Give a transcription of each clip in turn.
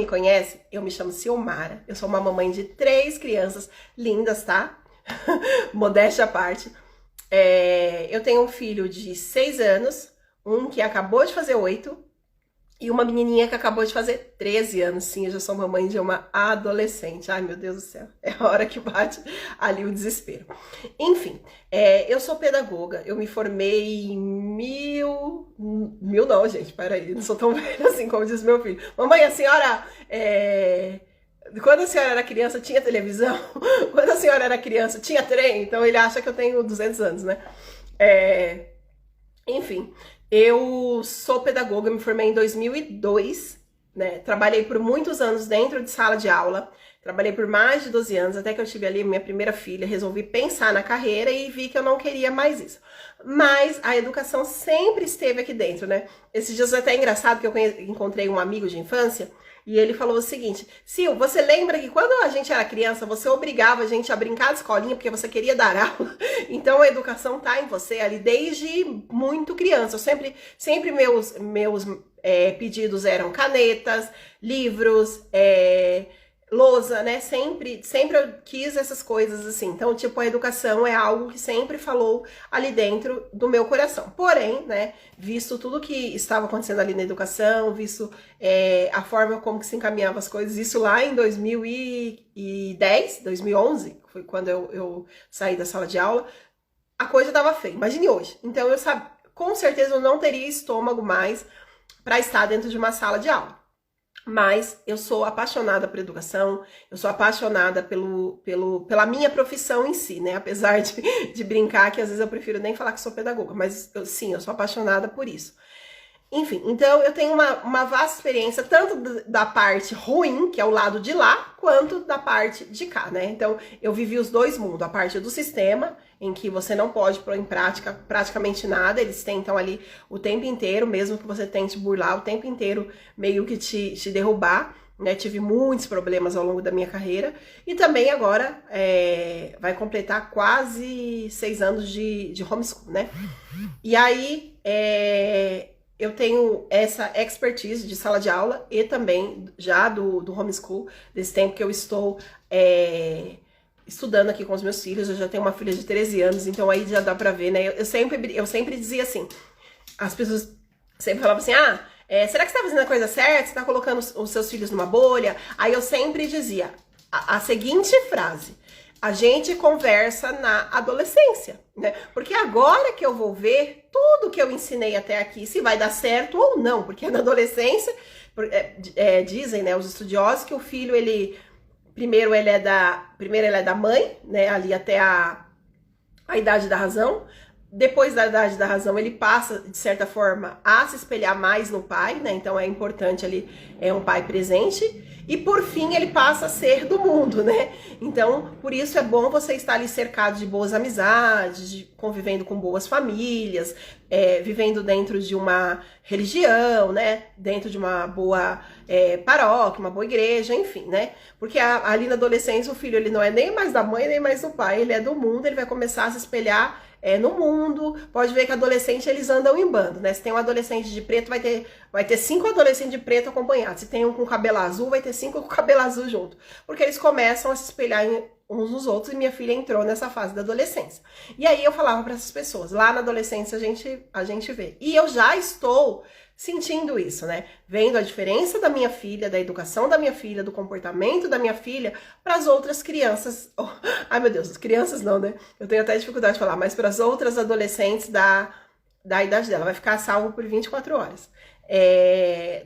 me conhece, eu me chamo Silmara. Eu sou uma mamãe de 3 crianças lindas, tá? Modéstia à parte. Eu tenho um filho de 6 anos, um que acabou de fazer 8 e uma menininha que acabou de fazer 13 anos. Sim, eu já sou mamãe de uma adolescente. Ai, meu Deus do céu, é a hora que bate ali o desespero. Enfim, eu sou pedagoga, eu me formei em mil não, gente, peraí, não sou tão velha assim como diz meu filho. Mamãe, a senhora... Quando a senhora era criança, tinha televisão? Quando a senhora era criança, tinha trem? Então ele acha que eu tenho 200 anos, né? Enfim, eu sou pedagoga, me formei em 2002, né? Trabalhei por muitos anos dentro de sala de aula, trabalhei por mais de 12 anos, até que eu tive ali minha primeira filha, resolvi pensar na carreira e vi que eu não queria mais isso. Mas a educação sempre esteve aqui dentro, né? Esses dias é até engraçado que eu encontrei um amigo de infância, e ele falou o seguinte: Sil, você lembra que quando a gente era criança, você obrigava a gente a brincar de escolinha porque você queria dar aula? Então a educação tá em você ali desde muito criança. Eu sempre meus pedidos eram canetas, livros, lousa, né? Sempre eu quis essas coisas assim. Então, tipo, a educação é algo que sempre falou ali dentro do meu coração. Porém, né, visto tudo que estava acontecendo ali na educação, visto a forma como que se encaminhavam as coisas, isso lá em 2010, 2011, foi quando eu saí da sala de aula, a coisa tava feia. Imagine hoje. Então, com certeza eu não teria estômago mais para estar dentro de uma sala de aula. Mas eu sou apaixonada por educação, eu sou apaixonada pela minha profissão em si, né? Apesar de brincar que às vezes eu prefiro nem falar que sou pedagoga, mas sim, eu sou apaixonada por isso. Enfim, então eu tenho uma vasta experiência tanto da parte ruim, que é o lado de lá, quanto da parte de cá, né? Então eu vivi os dois mundos, a parte do sistema, em que você não pode pôr em prática praticamente nada, eles tentam ali o tempo inteiro, mesmo que você tente burlar, o tempo inteiro meio que te derrubar, né? Tive muitos problemas ao longo da minha carreira, e também agora vai completar quase 6 anos de homeschool, né? E aí... eu tenho essa expertise de sala de aula e também já do homeschool, desse tempo que eu estou estudando aqui com os meus filhos. Eu já tenho uma filha de 13 anos, então aí já dá pra ver, né? Eu sempre dizia assim, as pessoas sempre falavam assim, será que você tá fazendo a coisa certa? Você tá colocando os seus filhos numa bolha? Aí eu sempre dizia a seguinte frase: a gente conversa na adolescência, né? Porque agora que eu vou ver tudo que eu ensinei até aqui, se vai dar certo ou não. Porque na adolescência, dizem, né, os estudiosos, que o filho, primeiro ele é da mãe, né, ali até a idade da razão. Depois da idade da razão, ele passa, de certa forma, a se espelhar mais no pai, né? Então é importante ali, um pai presente. E por fim, ele passa a ser do mundo, né? Então, por isso é bom você estar ali cercado de boas amizades, convivendo com boas famílias, vivendo dentro de uma religião, né? Dentro de uma boa paróquia, uma boa igreja, enfim, né? Porque ali na adolescência, o filho ele não é nem mais da mãe, nem mais do pai, ele é do mundo, ele vai começar a se espelhar no mundo. Pode ver que adolescente eles andam em bando, né? Se tem um adolescente de preto, vai ter 5 adolescentes de preto acompanhados. Se tem um com cabelo azul, vai ter 5 com cabelo azul junto. Porque eles começam a se espelhar uns nos outros, e minha filha entrou nessa fase da adolescência. E aí eu falava para essas pessoas, lá na adolescência a gente vê. E eu já estou sentindo isso, né? Vendo a diferença da minha filha, da educação da minha filha, do comportamento da minha filha para as outras crianças. Ai, meu Deus, as crianças não, né? Eu tenho até dificuldade de falar, mas para as outras adolescentes da idade dela. Vai ficar salvo por 24 horas.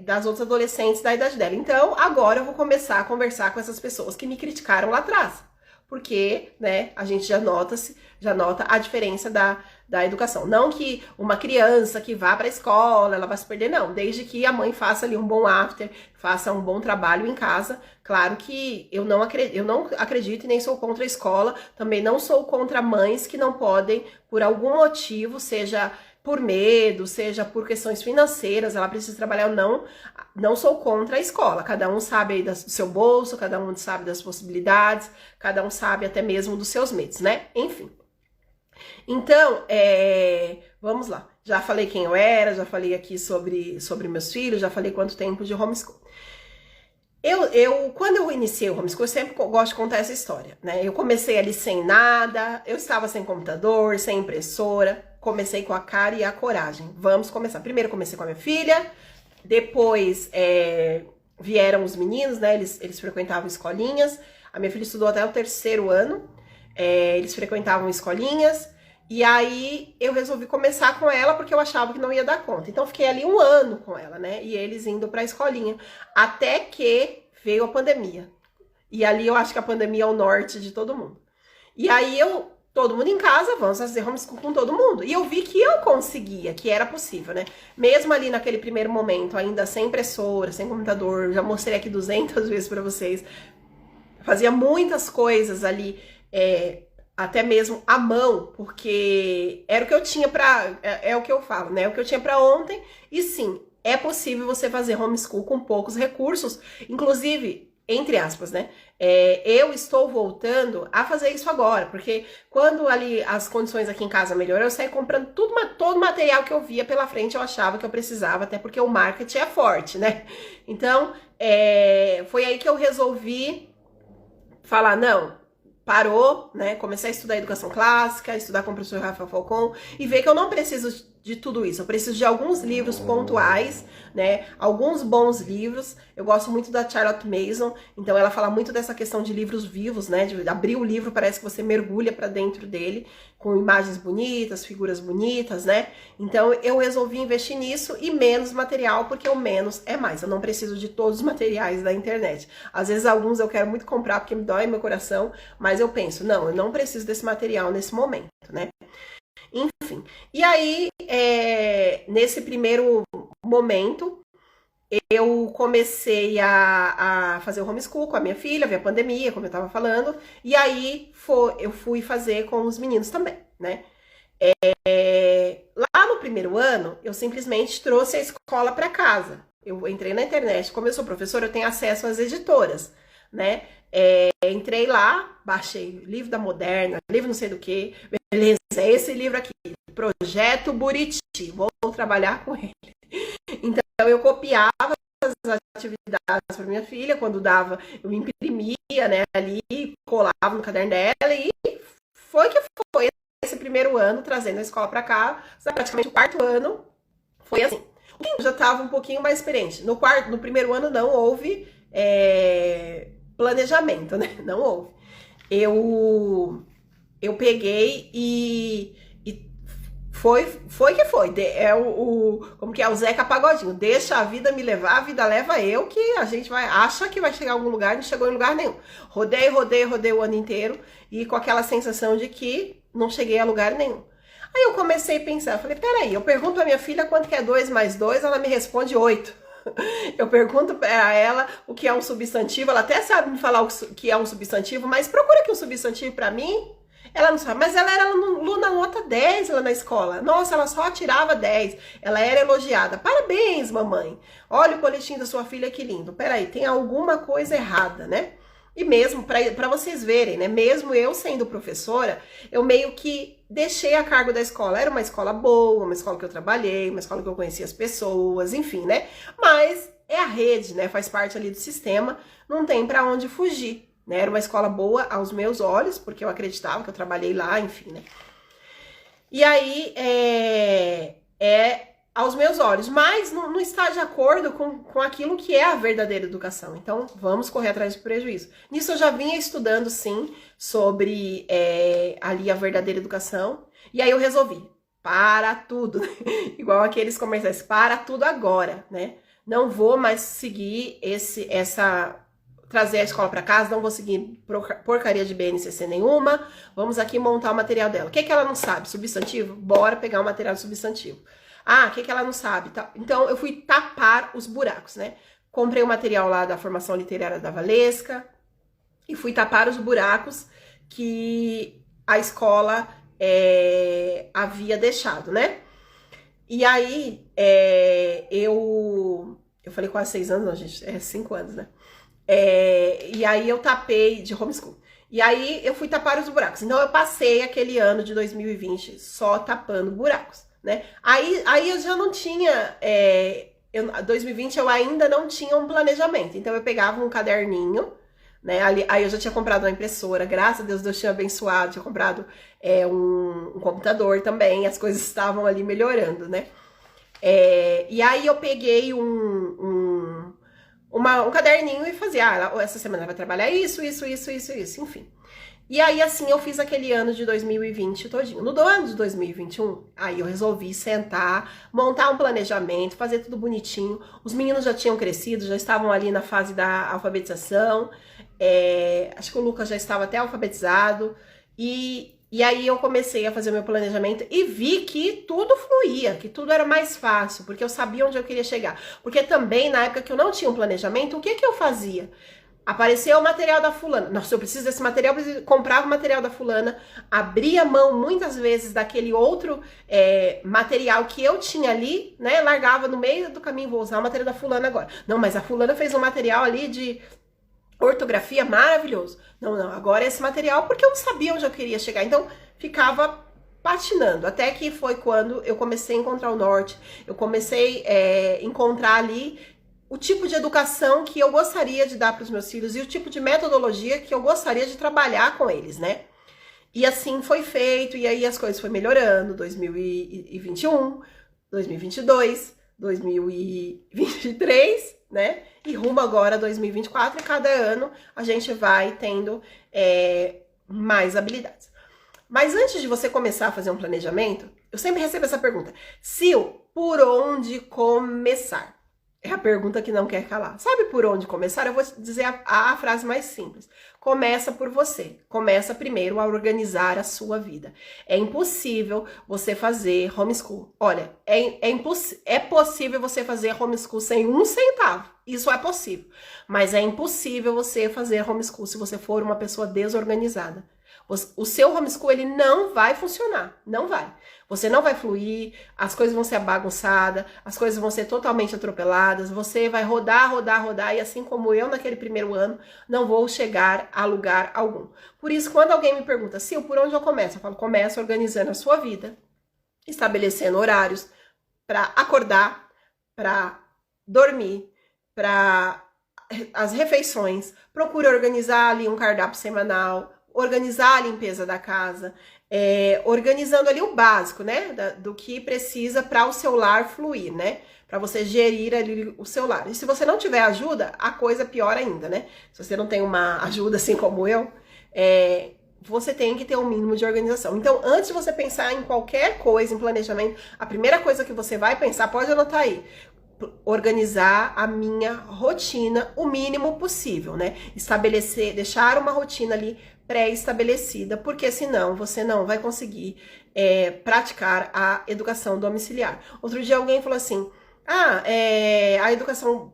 Das outras adolescentes da idade dela. Então, agora eu vou começar a conversar com essas pessoas que me criticaram lá atrás. Porque, né, a gente já nota a diferença da educação. Não que uma criança que vá para a escola, ela vai se perder, não. Desde que a mãe faça ali um bom after, faça um bom trabalho em casa. Claro que eu não acredito e nem sou contra a escola. Também não sou contra mães que não podem, por algum motivo, seja por medo, seja por questões financeiras, ela precisa trabalhar ou não. Não sou contra a escola. Cada um sabe aí do seu bolso, cada um sabe das possibilidades, cada um sabe até mesmo dos seus medos, né? Enfim. Então, vamos lá. Já falei quem eu era, já falei aqui sobre meus filhos, já falei quanto tempo de homeschool. quando eu iniciei o homeschool, eu sempre gosto de contar essa história, né? Eu comecei ali sem nada, eu estava sem computador, sem impressora, comecei com a cara e a coragem. Vamos começar. Primeiro comecei com a minha filha, depois vieram os meninos, né? Eles frequentavam escolinhas. A minha filha estudou até o 3º ano, eles frequentavam escolinhas. E aí eu resolvi começar com ela porque eu achava que não ia dar conta. Então fiquei ali 1 ano com ela, né? E eles indo pra escolinha. Até que veio a pandemia. E ali eu acho que a pandemia é o norte de todo mundo. E aí todo mundo em casa, vamos fazer homeschool com todo mundo. E eu vi que eu conseguia, que era possível, né? Mesmo ali naquele primeiro momento, ainda sem impressora, sem computador, já mostrei aqui 200 vezes pra vocês. Fazia muitas coisas ali, até mesmo à mão, porque era o que eu tinha é o que eu falo, né? É o que eu tinha pra ontem. E sim, é possível você fazer homeschool com poucos recursos, inclusive, entre aspas, né? Eu estou voltando a fazer isso agora, porque quando ali as condições aqui em casa melhoraram, eu saí comprando todo o material que eu via pela frente, eu achava que eu precisava, até porque o marketing é forte, né? Então, foi aí que eu resolvi falar, não, parou, né? Comecei a estudar educação clássica, estudar com o professor Rafael Falcon e ver que eu não preciso de tudo isso. Eu preciso de alguns livros pontuais, né? Alguns bons livros. Eu gosto muito da Charlotte Mason, então ela fala muito dessa questão de livros vivos, né? De abrir o livro, parece que você mergulha para dentro dele, com imagens bonitas, figuras bonitas, né? Então eu resolvi investir nisso e menos material, porque o menos é mais. Eu não preciso de todos os materiais da internet. Às vezes alguns eu quero muito comprar porque me dói meu coração, mas eu penso, não, eu não preciso desse material nesse momento, né? Enfim, e aí, nesse primeiro momento, eu comecei a fazer o homeschool com a minha filha, veio a pandemia, como eu tava falando, e aí eu fui fazer com os meninos também, né? Lá no primeiro ano, eu simplesmente trouxe a escola para casa. Eu entrei na internet, como eu sou professora, eu tenho acesso às editoras, né? Entrei lá, baixei livro da Moderna, livro não sei do que, beleza, é esse livro aqui, Projeto Buriti, vou trabalhar com ele. Então eu copiava as atividades para minha filha, quando dava, eu imprimia, né, ali, colava no caderno dela e foi esse primeiro ano, trazendo a escola para cá, praticamente o 4º ano foi assim. Eu já estava um pouquinho mais experiente. No primeiro ano não houve planejamento, né? Não houve. Eu peguei e foi que foi. Como que é o Zeca Pagodinho? Deixa a vida me levar, a vida leva eu, que a gente acha que vai chegar em algum lugar, não chegou em lugar nenhum. Rodei o ano inteiro e com aquela sensação de que não cheguei a lugar nenhum. Aí eu comecei a pensar, falei, peraí, eu pergunto pra minha filha quanto que é 2 mais 2, ela me responde 8. Eu pergunto a ela o que é um substantivo, ela até sabe me falar o que é um substantivo, mas procura aqui um substantivo pra mim. Ela não sabe, mas ela era aluna nota 10 lá na escola. Nossa, ela só tirava 10. Ela era elogiada. Parabéns, mamãe. Olha o coletinho da sua filha, que lindo. Peraí, tem alguma coisa errada, né? E mesmo, para vocês verem, né? Mesmo eu sendo professora, eu meio que deixei a cargo da escola. Era uma escola boa, uma escola que eu trabalhei, uma escola que eu conhecia as pessoas, enfim, né? Mas é a rede, né? Faz parte ali do sistema, não tem para onde fugir. Né? Era uma escola boa aos meus olhos, porque eu acreditava que eu trabalhei lá, enfim, né? E aí, aos meus olhos, mas não está de acordo com aquilo que é a verdadeira educação. Então, vamos correr atrás do prejuízo. Nisso eu já vinha estudando, sim, sobre ali a verdadeira educação. E aí eu resolvi, para tudo. Igual aqueles comerciais, para tudo agora, né? Não vou mais seguir trazer a escola para casa, não vou seguir porcaria de BNCC nenhuma, vamos aqui montar o material dela. O que ela não sabe? Substantivo? Bora pegar o material de substantivo. Ah, o que ela não sabe? Então, eu fui tapar os buracos, né? Comprei o material lá da formação literária da Valesca e fui tapar os buracos que a escola havia deixado, né? E aí, eu falei quase 6 anos, não, gente, 5 anos, né? E aí eu tapei de homeschool. E aí eu fui tapar os buracos. Então eu passei aquele ano de 2020 só tapando buracos, né? Aí eu já não tinha 2020 eu ainda não tinha um planejamento. Então eu pegava um caderninho, né? Aí eu já tinha comprado uma impressora, graças a Deus tinha abençoado, tinha comprado um computador também, as coisas estavam ali melhorando, né? E aí eu peguei um caderninho e fazia, essa semana vai trabalhar isso, enfim. E aí, assim, eu fiz aquele ano de 2020 todinho. No ano de 2021, aí eu resolvi sentar, montar um planejamento, fazer tudo bonitinho. Os meninos já tinham crescido, já estavam ali na fase da alfabetização. Acho que o Lucas já estava até alfabetizado. E aí eu comecei a fazer o meu planejamento e vi que tudo fluía, que tudo era mais fácil, porque eu sabia onde eu queria chegar. Porque também, na época que eu não tinha um planejamento, o que eu fazia? Apareceu o material da fulana. Nossa, eu preciso desse material, comprava o material da fulana, abria mão muitas vezes daquele outro material que eu tinha ali, né? Largava no meio do caminho, vou usar o material da fulana agora. Não, mas a fulana fez um material ali de ortografia maravilhoso. Não, agora esse material, porque eu não sabia onde eu queria chegar. Então, ficava patinando. Até que foi quando eu comecei a encontrar o norte. Eu comecei a encontrar ali o tipo de educação que eu gostaria de dar para os meus filhos e o tipo de metodologia que eu gostaria de trabalhar com eles, né? E assim foi feito, e aí as coisas foram melhorando, 2021, 2022, 2023, né? E rumo agora a 2024, e cada ano a gente vai tendo mais habilidades. Mas antes de você começar a fazer um planejamento, eu sempre recebo essa pergunta: Sil, por onde começar? É a pergunta que não quer calar. Sabe por onde começar? Eu vou dizer a frase mais simples. Começa por você. Começa primeiro a organizar a sua vida. É impossível você fazer homeschool. Olha, é possível você fazer homeschool sem 1 centavo. Isso é possível. Mas é impossível você fazer homeschool se você for uma pessoa desorganizada. O seu homeschool, ele não vai funcionar. Não vai. Você não vai fluir, as coisas vão ser bagunçadas, as coisas vão ser totalmente atropeladas, você vai rodar, e assim como eu naquele primeiro ano, não vou chegar a lugar algum. Por isso, quando alguém me pergunta, Sil, por onde eu começo? Eu falo, começa organizando a sua vida, estabelecendo horários para acordar, para dormir, para as refeições, procure organizar ali um cardápio semanal, organizar a limpeza da casa, organizando ali o básico, né, do que precisa para o seu lar fluir, né, para você gerir ali o seu lar. E se você não tiver ajuda, a coisa pior ainda, né, se você não tem uma ajuda assim como eu, você tem que ter um mínimo de organização. Então, antes de você pensar em qualquer coisa, em planejamento, a primeira coisa que você vai pensar, pode anotar aí, organizar a minha rotina o mínimo possível, né? Estabelecer, deixar uma rotina ali pré-estabelecida, porque senão você não vai conseguir praticar a educação domiciliar. Outro dia alguém falou assim, a educação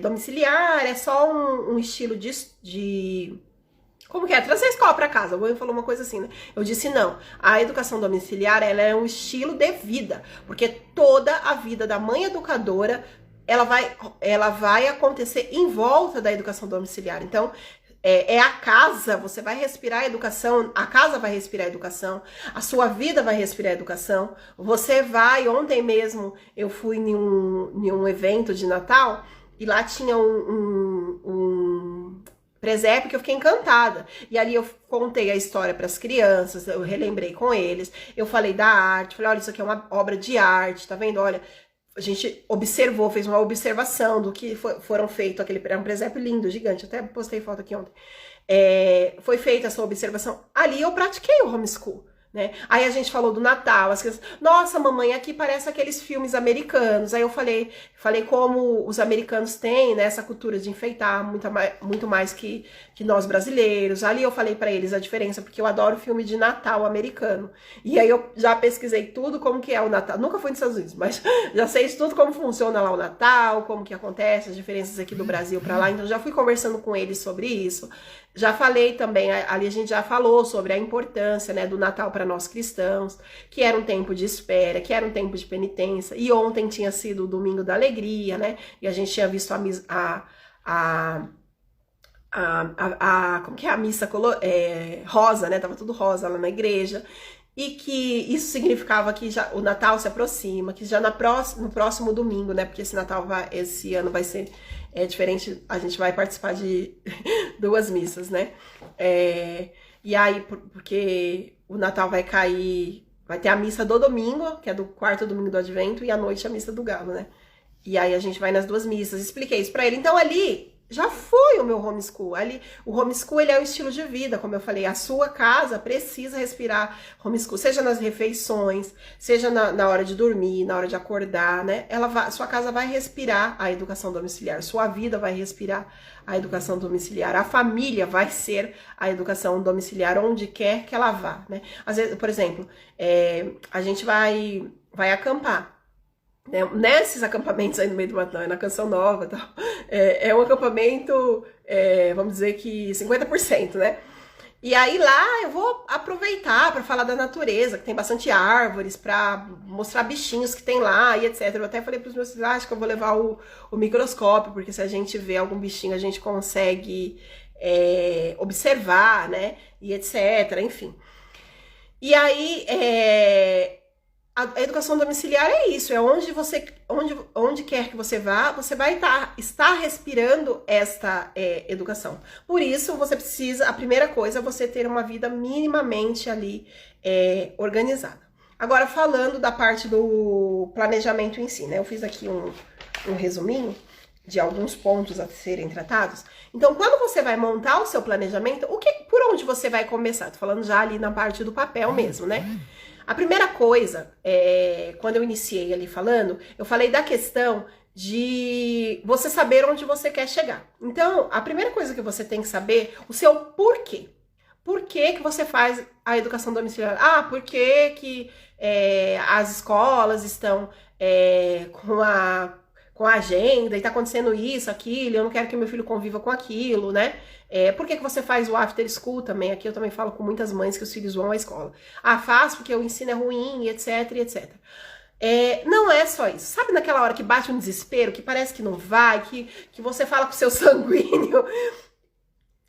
domiciliar é só um estilo de como que é? Trazer a escola para casa. Alguém falou uma coisa assim, né? Eu disse não. A educação domiciliar, ela é um estilo de vida. Porque toda a vida da mãe educadora, ela vai acontecer em volta da educação domiciliar. Então, a casa, você vai respirar a educação, a casa vai respirar a educação, a sua vida vai respirar a educação. Você vai, ontem mesmo, eu fui em um evento de Natal, e lá tinha um presépio que eu fiquei encantada. E ali eu contei a história para as crianças, eu relembrei com eles, eu falei da arte, falei, olha, isso aqui é uma obra de arte, tá vendo? Olha, a gente observou, fez uma observação do que foram feito, é um presépio lindo, gigante, até postei foto aqui ontem. Foi feita essa observação. Ali eu pratiquei o homeschool, né? Aí a gente falou do Natal, as crianças, nossa, mamãe, aqui parece aqueles filmes americanos. Aí eu falei como os americanos têm, né, essa cultura de enfeitar muito mais que nós brasileiros. Ali eu falei pra eles a diferença, porque eu adoro filme de Natal americano. E aí eu já pesquisei tudo como que é o Natal. Nunca fui nos Estados Unidos, mas já sei tudo como funciona lá o Natal, como que acontece, as diferenças aqui do Brasil pra lá. Então já fui conversando com eles sobre isso. Já falei também, ali a gente já falou sobre a importância, né, do Natal para nós cristãos, que era um tempo de espera, que era um tempo de penitência, e ontem tinha sido o Domingo da Alegria, né, e a gente tinha visto como que é a missa rosa, né, tava tudo rosa lá na igreja. e que isso significava que já o Natal se aproxima, que já no próximo domingo, né? Porque esse ano vai ser diferente, a gente vai participar de 2 missas, né? E aí, porque o Natal vai cair, vai ter a missa do domingo, que é do 4º domingo do Advento, e à noite a missa do Galo, né? E aí a gente vai nas 2 missas. Expliquei isso pra ele. Então ali já foi o meu homeschool. Ali, o homeschool, ele é um estilo de vida, como eu falei. A sua casa precisa respirar homeschool, seja nas refeições, seja na hora de dormir, na hora de acordar, né? Sua casa vai respirar a educação domiciliar, sua vida vai respirar a educação domiciliar, a família vai ser a educação domiciliar onde quer que ela vá, né? Às vezes, por exemplo, a gente vai acampar. Nesses acampamentos aí no meio do mato, na Canção Nova e tal, é um acampamento, vamos dizer que 50%, né? E aí lá eu vou aproveitar para falar da natureza, que tem bastante árvores, para mostrar bichinhos que tem lá e etc. Eu até falei para os meus filhos, acho que eu vou levar o microscópio, porque se a gente vê algum bichinho a gente consegue observar, né? E etc, enfim. E aí, a educação domiciliar é isso, é onde quer que você vá, você vai estar respirando esta educação. Por isso, você precisa, a primeira coisa é você ter uma vida minimamente ali organizada. Agora, falando da parte do planejamento em si, né? Eu fiz aqui um resuminho de alguns pontos a serem tratados. Então, quando você vai montar o seu planejamento, por onde você vai começar? Tô falando já ali na parte do papel mesmo, né? A primeira coisa, quando eu iniciei ali falando, eu falei da questão de você saber onde você quer chegar. Então, a primeira coisa que você tem que saber, o seu porquê. Por que você faz a educação domiciliar? Por que as escolas estão com a agenda e tá acontecendo isso, aquilo, eu não quero que meu filho conviva com aquilo, né? Por que você faz o after school também? Aqui eu também falo com muitas mães que os filhos vão à escola. Faço porque o ensino é ruim, e etc, e etc. Não é só isso. Sabe naquela hora que bate um desespero, que parece que não vai, que você fala com o seu sanguíneo,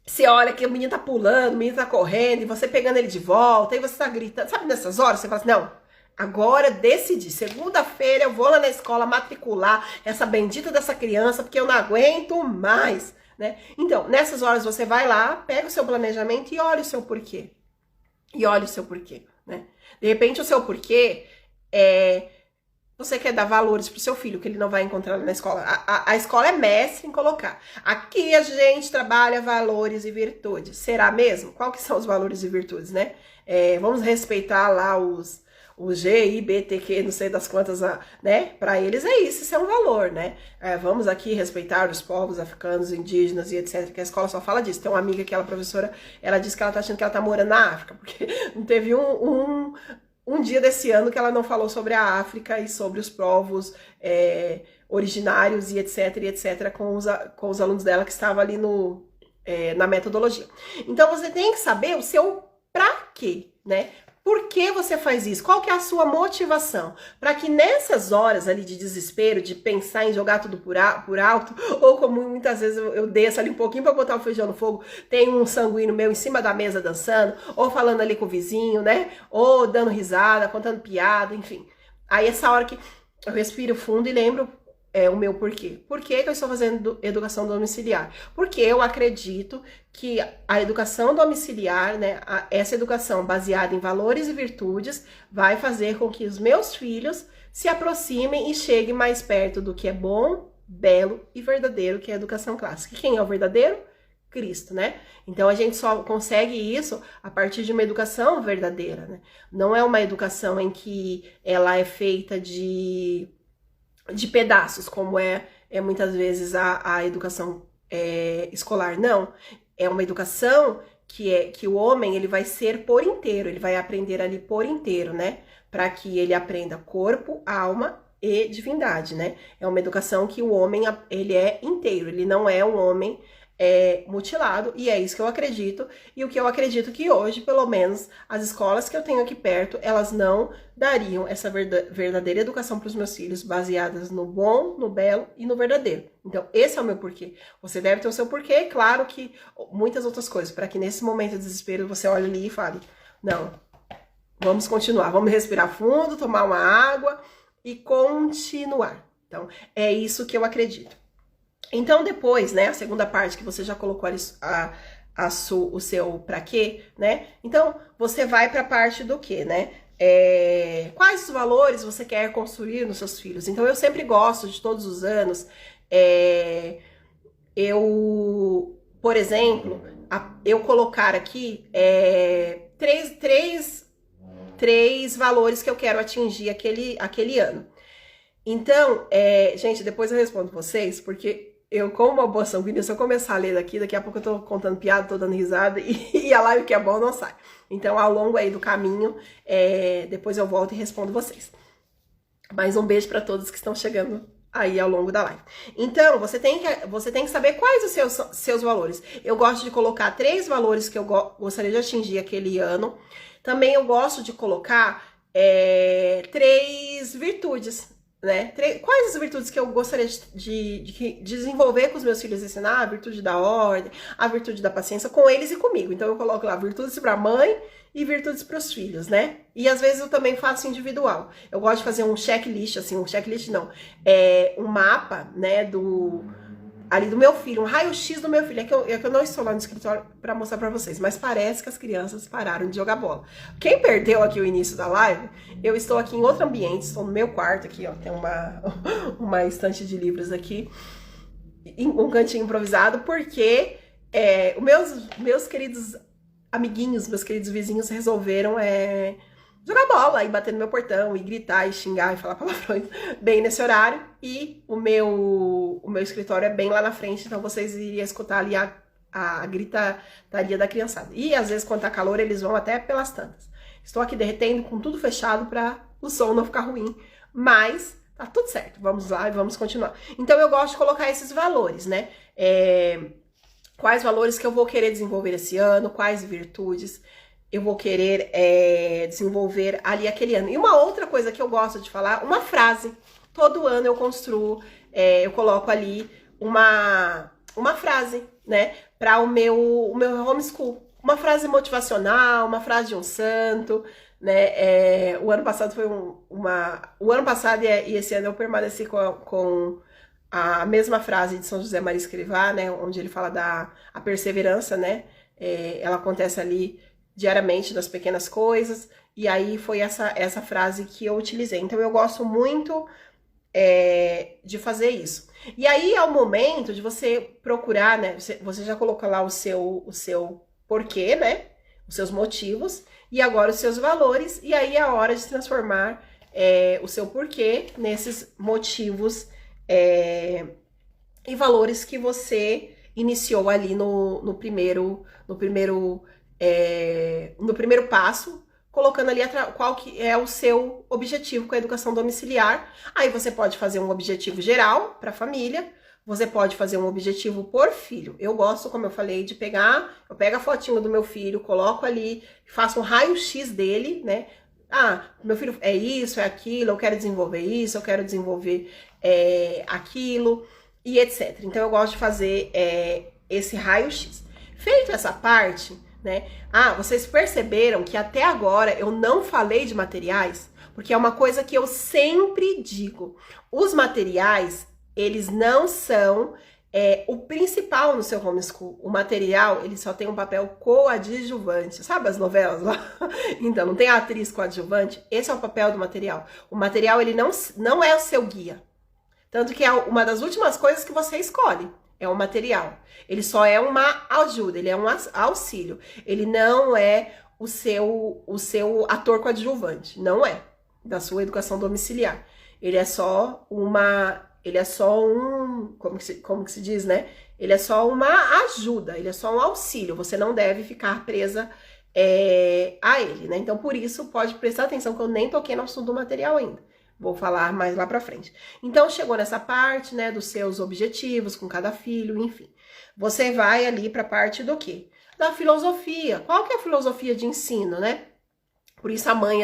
você olha que o menino tá pulando, o menino tá correndo, e você pegando ele de volta, e você tá gritando. Sabe nessas horas você fala assim, não, agora decidi, segunda-feira eu vou lá na escola matricular essa bendita dessa criança, porque eu não aguento mais, né? Então, nessas horas você vai lá, pega o seu planejamento e olha o seu porquê. Né? De repente o seu porquê você quer dar valores pro seu filho, que ele não vai encontrar na escola. A escola é mestre em colocar. Aqui a gente trabalha valores e virtudes. Será mesmo? Qual que são os valores e virtudes, né? Vamos respeitar lá os G, I, B, T, Q, não sei das quantas, né? Para eles é isso é um valor, né? Vamos aqui respeitar os povos africanos, indígenas e etc. Que a escola só fala disso. Tem uma amiga que ela, professora, ela disse que ela tá achando que ela tá morando na África, porque não teve um dia desse ano que ela não falou sobre a África e sobre os povos originários e etc, com os alunos dela que estavam ali na metodologia. Então, você tem que saber o seu pra quê, né? Por que você faz isso? Qual que é a sua motivação? Para que nessas horas ali de desespero, de pensar em jogar tudo por alto, ou como muitas vezes eu desço ali um pouquinho para botar o feijão no fogo, tem um sanguíneo meu em cima da mesa dançando, ou falando ali com o vizinho, né? Ou dando risada, contando piada, enfim. Aí essa hora que eu respiro fundo e lembro o meu porquê. Por que eu estou fazendo educação domiciliar? Porque eu acredito que a educação domiciliar, né, essa educação baseada em valores e virtudes, vai fazer com que os meus filhos se aproximem e cheguem mais perto do que é bom, belo e verdadeiro, que é a educação clássica. E quem é o verdadeiro? Cristo, né? Então a gente só consegue isso a partir de uma educação verdadeira, né? Não é uma educação em que ela é feita de pedaços, como muitas vezes a educação escolar. Não, é uma educação que o homem ele vai ser por inteiro, ele vai aprender ali por inteiro, né? Para que ele aprenda corpo, alma e divindade, né? É uma educação que o homem ele é inteiro, ele não é um homem mutilado, e é isso que eu acredito, e o que eu acredito que hoje, pelo menos, as escolas que eu tenho aqui perto, elas não dariam essa verdadeira educação para os meus filhos, baseadas no bom, no belo e no verdadeiro. Então, esse é o meu porquê. Você deve ter o seu porquê, claro que muitas outras coisas, para que nesse momento de desespero você olhe ali e fale, não, Vamos continuar, vamos respirar fundo, tomar uma água e continuar. Então, é isso que eu acredito. Então, depois, né, a segunda parte que você já colocou ali o seu pra quê, né? Então, você vai pra parte do quê, né? Quais os valores você quer construir nos seus filhos? Então, eu sempre gosto de todos os anos, por exemplo, eu colocar aqui três valores que eu quero atingir aquele ano. Então, gente, depois eu respondo vocês, porque eu, como uma boa sanguínea, se eu começar a ler daqui a pouco eu tô contando piada, tô dando risada, e a live que é bom não sai. Então, ao longo aí do caminho, depois eu volto e respondo vocês. Mas um beijo para todos que estão chegando aí ao longo da live. Então, você tem que saber quais os seus valores. Eu gosto de colocar 3 valores que eu gostaria de atingir aquele ano. Também eu gosto de colocar 3 virtudes, né? Quais as virtudes que eu gostaria de desenvolver com os meus filhos, ensinar? A virtude da ordem, a virtude da paciência com eles e comigo. Então eu coloco lá virtudes para a mãe e virtudes para os filhos, né? E às vezes eu também faço individual. Eu gosto de fazer um checklist, assim, um mapa, né, ali do meu filho, um raio-x do meu filho. É que eu não estou lá no escritório para mostrar para vocês, mas parece que as crianças pararam de jogar bola. Quem perdeu aqui o início da live, eu estou aqui em outro ambiente, estou no meu quarto aqui, ó, tem uma estante de livros aqui, um cantinho improvisado, porque os meus queridos amiguinhos, meus queridos vizinhos resolveram jogar bola e bater no meu portão e gritar e xingar e falar palavrões bem nesse horário. E o meu escritório é bem lá na frente, então vocês iriam escutar ali a gritaria da criançada. E às vezes quando tá calor eles vão até pelas tantas. Estou aqui derretendo com tudo fechado para o som não ficar ruim, mas tá tudo certo. Vamos lá e vamos continuar. Então eu gosto de colocar esses valores, né? Quais valores que eu vou querer desenvolver esse ano, quais virtudes eu vou querer desenvolver ali aquele ano. E uma outra coisa que eu gosto de falar, uma frase. Todo ano eu construo, eu coloco ali uma frase, né, para o meu homeschool. Uma frase motivacional, uma frase de um santo, né. O ano passado foi o ano passado e esse ano eu permaneci com a mesma frase de São José Maria Escrivá, né, onde ele fala a perseverança, né. Ela acontece ali diariamente das pequenas coisas, e aí foi essa frase que eu utilizei. Então eu gosto muito de fazer isso. E aí é o momento de você procurar, né? Você já colocou lá o seu porquê, né? Os seus motivos, e agora os seus valores, e aí é a hora de transformar o seu porquê nesses motivos e valores que você iniciou ali no primeiro passo, colocando ali qual que é o seu objetivo com a educação domiciliar. Aí você pode fazer um objetivo geral para a família, você pode fazer um objetivo por filho. Eu gosto, como eu falei, eu pego a fotinho do meu filho, coloco ali, faço um raio-x dele, né? Meu filho é isso, é aquilo, eu quero desenvolver isso, eu quero desenvolver aquilo, e etc. Então eu gosto de fazer esse raio-x. Feito essa parte, né? Vocês perceberam que até agora eu não falei de materiais? Porque é uma coisa que eu sempre digo. Os materiais, eles não são o principal no seu homeschool. O material, ele só tem um papel coadjuvante. Sabe as novelas lá? Então, não tem a atriz coadjuvante? Esse é o papel do material. O material, ele não é o seu guia. Tanto que é uma das últimas coisas que você escolhe. É o material. Ele só é uma ajuda, ele é um auxílio. Ele não é o seu ator coadjuvante. Não é. Da sua educação domiciliar. Ele é só como que se diz, né? Ele é só uma ajuda, ele é só um auxílio. Você não deve ficar presa a ele, né? Então, por isso, pode prestar atenção que eu nem toquei no assunto do material ainda. Vou falar mais lá pra frente. Então, chegou nessa parte, né, dos seus objetivos com cada filho, enfim. Você vai ali pra parte do quê? Da filosofia. Qual que é a filosofia de ensino, né? Por isso a mãe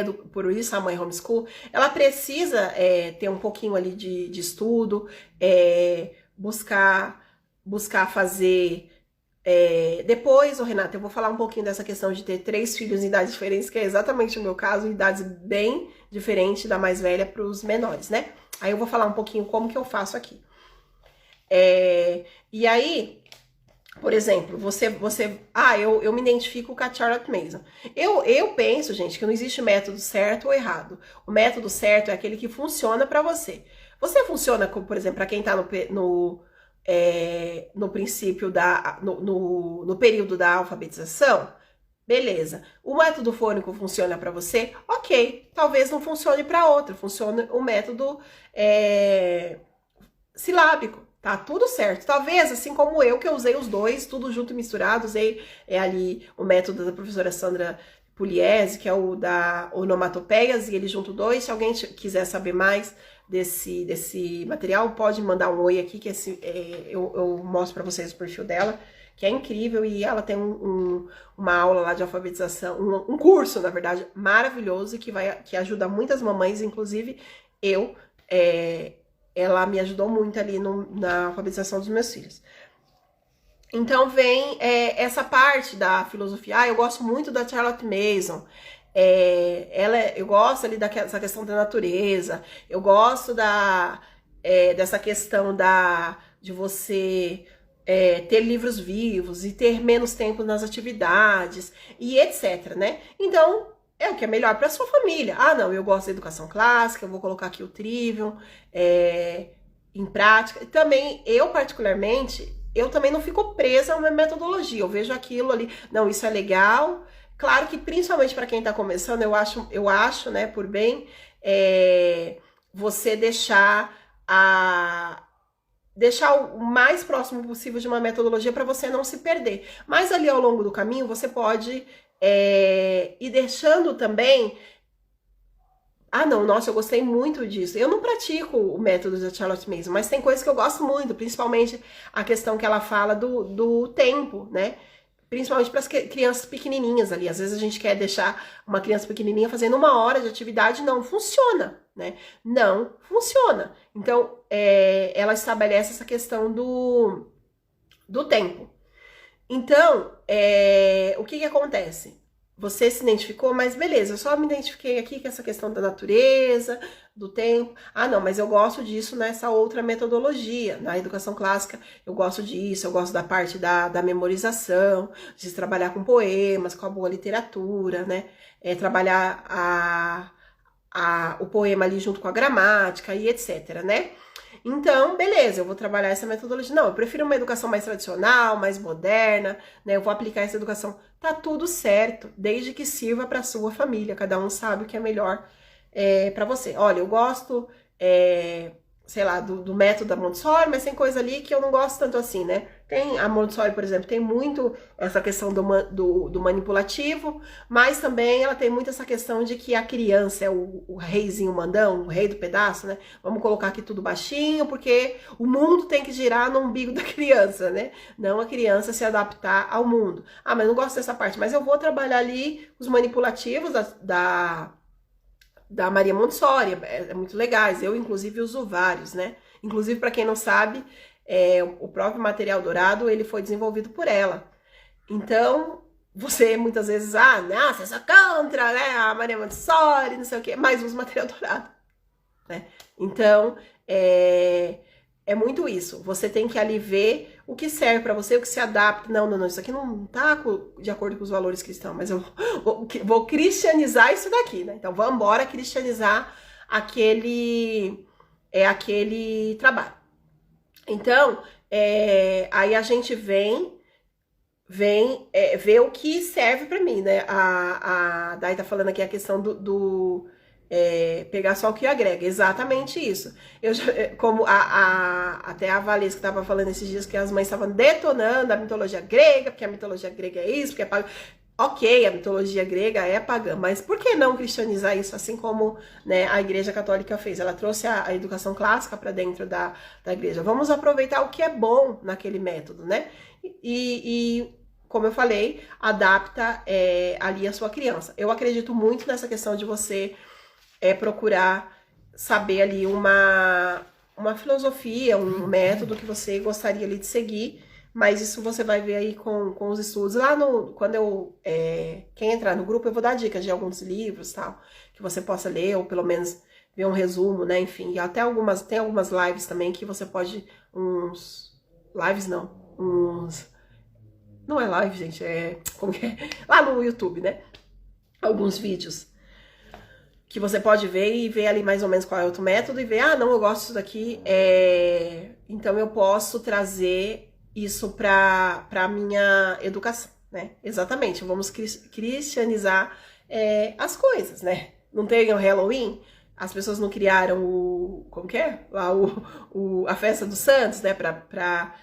homeschool, ela precisa ter um pouquinho ali de estudo, buscar fazer Depois, Renata, eu vou falar um pouquinho dessa questão de ter 3 filhos em idades diferentes, que é exatamente o meu caso, idades bem diferentes da mais velha para os menores, né? Aí eu vou falar um pouquinho como que eu faço aqui. E aí, por exemplo, eu me identifico com a Charlotte Mason. Eu penso, gente, que não existe método certo ou errado. O método certo é aquele que funciona para você. Você funciona, por exemplo, para quem tá no princípio no período da alfabetização? Beleza. O método fônico funciona para você? Ok. Talvez não funcione para outro. Funciona o método silábico. Tá tudo certo. Talvez, assim como eu, que eu usei os dois, tudo junto e misturado, usei ali o método da professora Sandra Pugliese, que é o da onomatopeias, e ele junto dois. Se alguém quiser saber mais desse material, pode mandar um oi aqui, que eu mostro para vocês o perfil dela, que é incrível, e ela tem uma aula lá de alfabetização, um curso, na verdade, maravilhoso, que ajuda muitas mamães, inclusive ela me ajudou muito ali na alfabetização dos meus filhos. Então vem essa parte da filosofia. Eu gosto muito da Charlotte Mason. Eu gosto ali dessa questão da natureza. Eu gosto dessa questão de você ter livros vivos e ter menos tempo nas atividades e etc, né? Então, é o que é melhor para sua família. Ah, não, eu gosto da educação clássica, eu vou colocar aqui o Trivium em prática. Também, particularmente, eu também não fico presa a uma metodologia. Eu vejo aquilo ali, não, isso é legal. Claro que, principalmente para quem está começando, eu acho, né, por bem, você deixar o mais próximo possível de uma metodologia para você não se perder. Mas ali ao longo do caminho, você pode ir deixando também... Ah, não, nossa, eu gostei muito disso. Eu não pratico o método da Charlotte Mason, mas tem coisas que eu gosto muito, principalmente a questão que ela fala do tempo, né? Principalmente para as crianças pequenininhas ali. Às vezes a gente quer deixar uma criança pequenininha fazendo 1 hora de atividade, não funciona, né? Não funciona. Então, ela estabelece essa questão do tempo. Então, o que acontece? Você se identificou, mas beleza, eu só me identifiquei aqui com essa questão da natureza, do tempo. Ah, não, mas eu gosto disso nessa outra metodologia. Na educação clássica, eu gosto disso, eu gosto da parte da memorização, de trabalhar com poemas, com a boa literatura, né? Trabalhar o poema ali junto com a gramática e etc, né? Então, beleza, eu vou trabalhar essa metodologia. Não, eu prefiro uma educação mais tradicional, mais moderna, né? Eu vou aplicar essa educação. Tá tudo certo, desde que sirva para sua família. Cada um sabe o que é melhor para você. Olha, eu gosto, sei lá, do método da Montessori, mas tem coisa ali que eu não gosto tanto assim, né? Tem a Montessori, por exemplo, tem muito essa questão do manipulativo, mas também ela tem muito essa questão de que a criança é o reizinho mandão, o rei do pedaço, né? Vamos colocar aqui tudo baixinho, porque o mundo tem que girar no umbigo da criança, né? Não a criança se adaptar ao mundo. Ah, mas não gosto dessa parte, mas eu vou trabalhar ali os manipulativos da Maria Montessori, muito legais. Eu, inclusive, uso vários, né? Inclusive, para quem não sabe, o próprio material dourado, ele foi desenvolvido por ela. Então, você muitas vezes, nossa, eu sou contra, né? A Maria Montessori, não sei o quê, mas usa material dourado, né? Então, é muito isso. Você tem que ali ver o que serve para você, o que se adapta. Não, isso aqui não tá de acordo com os valores cristãos, mas eu vou cristianizar isso daqui, né? Então, vamos embora cristianizar aquele trabalho. Então, aí a gente vem ver o que serve para mim, né? A Dai tá falando aqui a questão pegar só o que agrega, exatamente isso. Como até a Valesca estava falando esses dias que as mães estavam detonando a mitologia grega, porque a mitologia grega é isso, porque é pagã. Ok, a mitologia grega é pagã, mas por que não cristianizar isso, assim como, né, a Igreja Católica fez? Ela trouxe a educação clássica para dentro da igreja. Vamos aproveitar o que é bom naquele método, né? E como eu falei, adapta ali a sua criança. Eu acredito muito nessa questão de você procurar saber ali uma filosofia, um método que você gostaria ali de seguir, Mas isso você vai ver aí com os estudos. Lá no, quando eu, quem entrar no grupo, eu vou dar dicas de alguns livros, tal, que você possa ler, ou pelo menos ver um resumo, né, enfim. E até tem algumas lives também que você pode, lives não, não é live, gente, como que é? Lá no YouTube, né, alguns vídeos que você pode ver e ver ali mais ou menos qual é o outro método e ver, não, eu gosto disso daqui, então eu posso trazer isso para a minha educação, né? Exatamente, vamos cristianizar as coisas, né? Não tem o Halloween, as pessoas não criaram como que é? Lá a festa dos santos, né? Para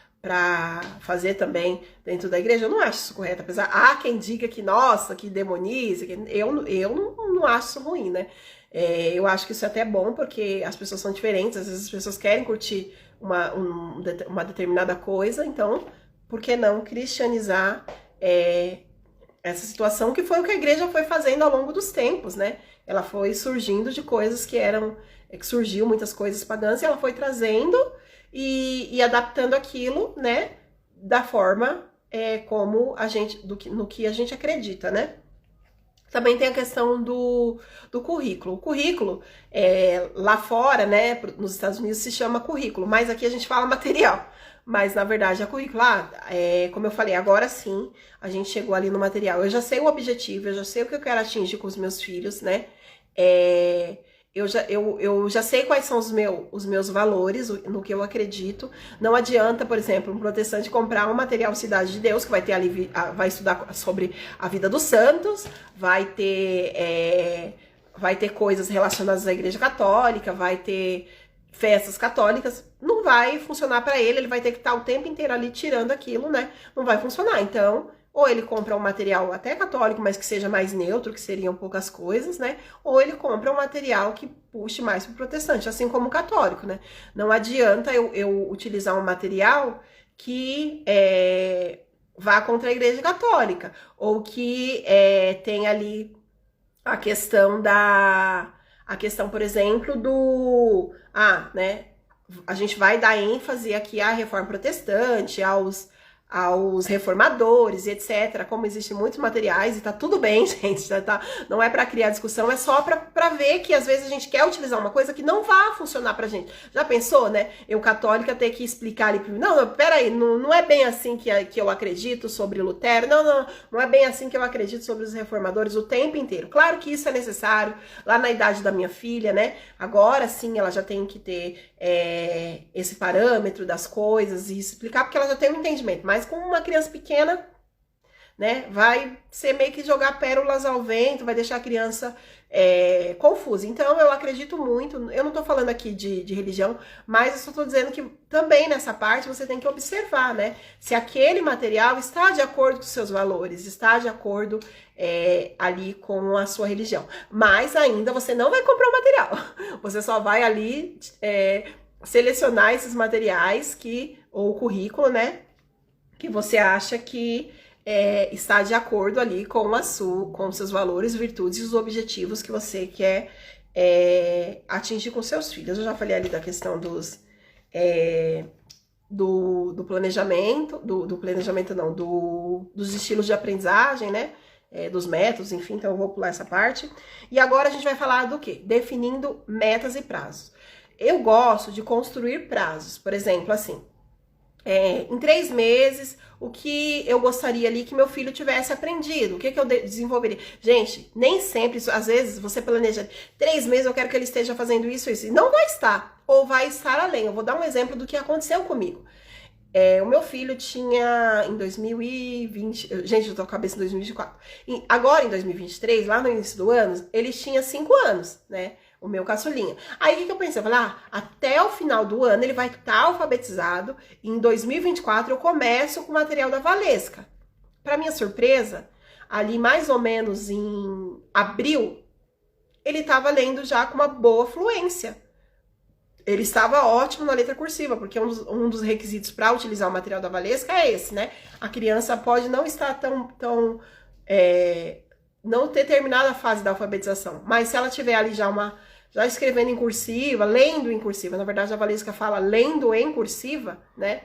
fazer também dentro da igreja. Eu não acho isso correto, apesar, há quem diga que, nossa, que demoniza, eu não acho isso ruim, né? Eu acho que isso é até bom, porque as pessoas são diferentes, às vezes as pessoas querem curtir uma determinada coisa, então, por que não cristianizar essa situação, que foi o que a igreja foi fazendo ao longo dos tempos, né? Ela foi surgindo de coisas que surgiu muitas coisas pagãs, e ela foi trazendo e adaptando aquilo, né, da forma como no que a gente acredita, né? Também tem a questão do currículo. O currículo, lá fora, né, nos Estados Unidos se chama currículo, mas aqui a gente fala material. Mas, na verdade, a currícula, como eu falei, agora sim, a gente chegou ali no material. Eu já sei o objetivo, eu já sei o que eu quero atingir com os meus filhos, né? Eu já sei quais são os meus valores, no que eu acredito. Não adianta, por exemplo, um protestante comprar um material Cidade de Deus, que vai ter ali, vai estudar sobre a vida dos santos, vai ter coisas relacionadas à Igreja Católica, vai ter festas católicas. Não vai funcionar para ele vai ter que estar o tempo inteiro ali tirando aquilo, né? Não vai funcionar. Então, ou ele compra um material até católico, mas que seja mais neutro, que seriam poucas coisas, né? Ou ele compra um material que puxe mais pro protestante, assim como o católico, né? Não adianta eu utilizar um material que vá contra a Igreja Católica, ou que tem ali a questão por exemplo, né? A gente vai dar ênfase aqui à reforma protestante, aos reformadores e etc. Como existem muitos materiais, e tá tudo bem, gente, não é para criar discussão, é só para ver que às vezes a gente quer utilizar uma coisa que não vai funcionar pra gente. Já pensou, né? Eu, católica, ter que explicar ali, não, peraí, não é bem assim que eu acredito sobre Lutero, não é bem assim que eu acredito sobre os reformadores o tempo inteiro. Claro que isso é necessário, lá na idade da minha filha, né? Agora sim ela já tem que ter esse parâmetro das coisas e explicar, porque ela já tem um entendimento, mas com uma criança pequena, né, vai ser meio que jogar pérolas ao vento, vai deixar a criança confusa. Então, eu acredito muito, eu não tô falando aqui de religião, mas eu só tô dizendo que também nessa parte você tem que observar, né, se aquele material está de acordo com os seus valores, está de acordo ali com a sua religião. Mas ainda você não vai comprar o material, você só vai ali selecionar esses materiais ou o currículo, né, que você acha que está de acordo ali com os seus valores, virtudes e os objetivos que você quer atingir com seus filhos. Eu já falei ali da questão do planejamento, dos estilos de aprendizagem, né? Dos métodos, enfim, então eu vou pular essa parte. E agora a gente vai falar do quê? Definindo metas e prazos. Eu gosto de construir prazos, por exemplo, assim, em 3 meses, o que eu gostaria ali que meu filho tivesse aprendido, o que eu desenvolveria. Gente, nem sempre, às vezes você planeja 3 meses, eu quero que ele esteja fazendo isso, e não vai estar, ou vai estar além. Eu vou dar um exemplo do que aconteceu comigo. O meu filho tinha, em 2020, gente, eu tô com a cabeça em 2024, agora em 2023, lá no início do ano, ele tinha 5 anos, né? O meu caçulinha. Aí o que eu pensei? Eu falei, até o final do ano ele vai estar alfabetizado. E em 2024 eu começo com o material da Valesca. Para minha surpresa, ali mais ou menos em abril, ele estava lendo já com uma boa fluência. Ele estava ótimo na letra cursiva, porque um dos requisitos para utilizar o material da Valesca é esse, né? A criança pode não estar não ter terminado a fase da alfabetização, mas se ela tiver ali já escrevendo em cursiva, lendo em cursiva, na verdade a Valesca fala lendo em cursiva, né?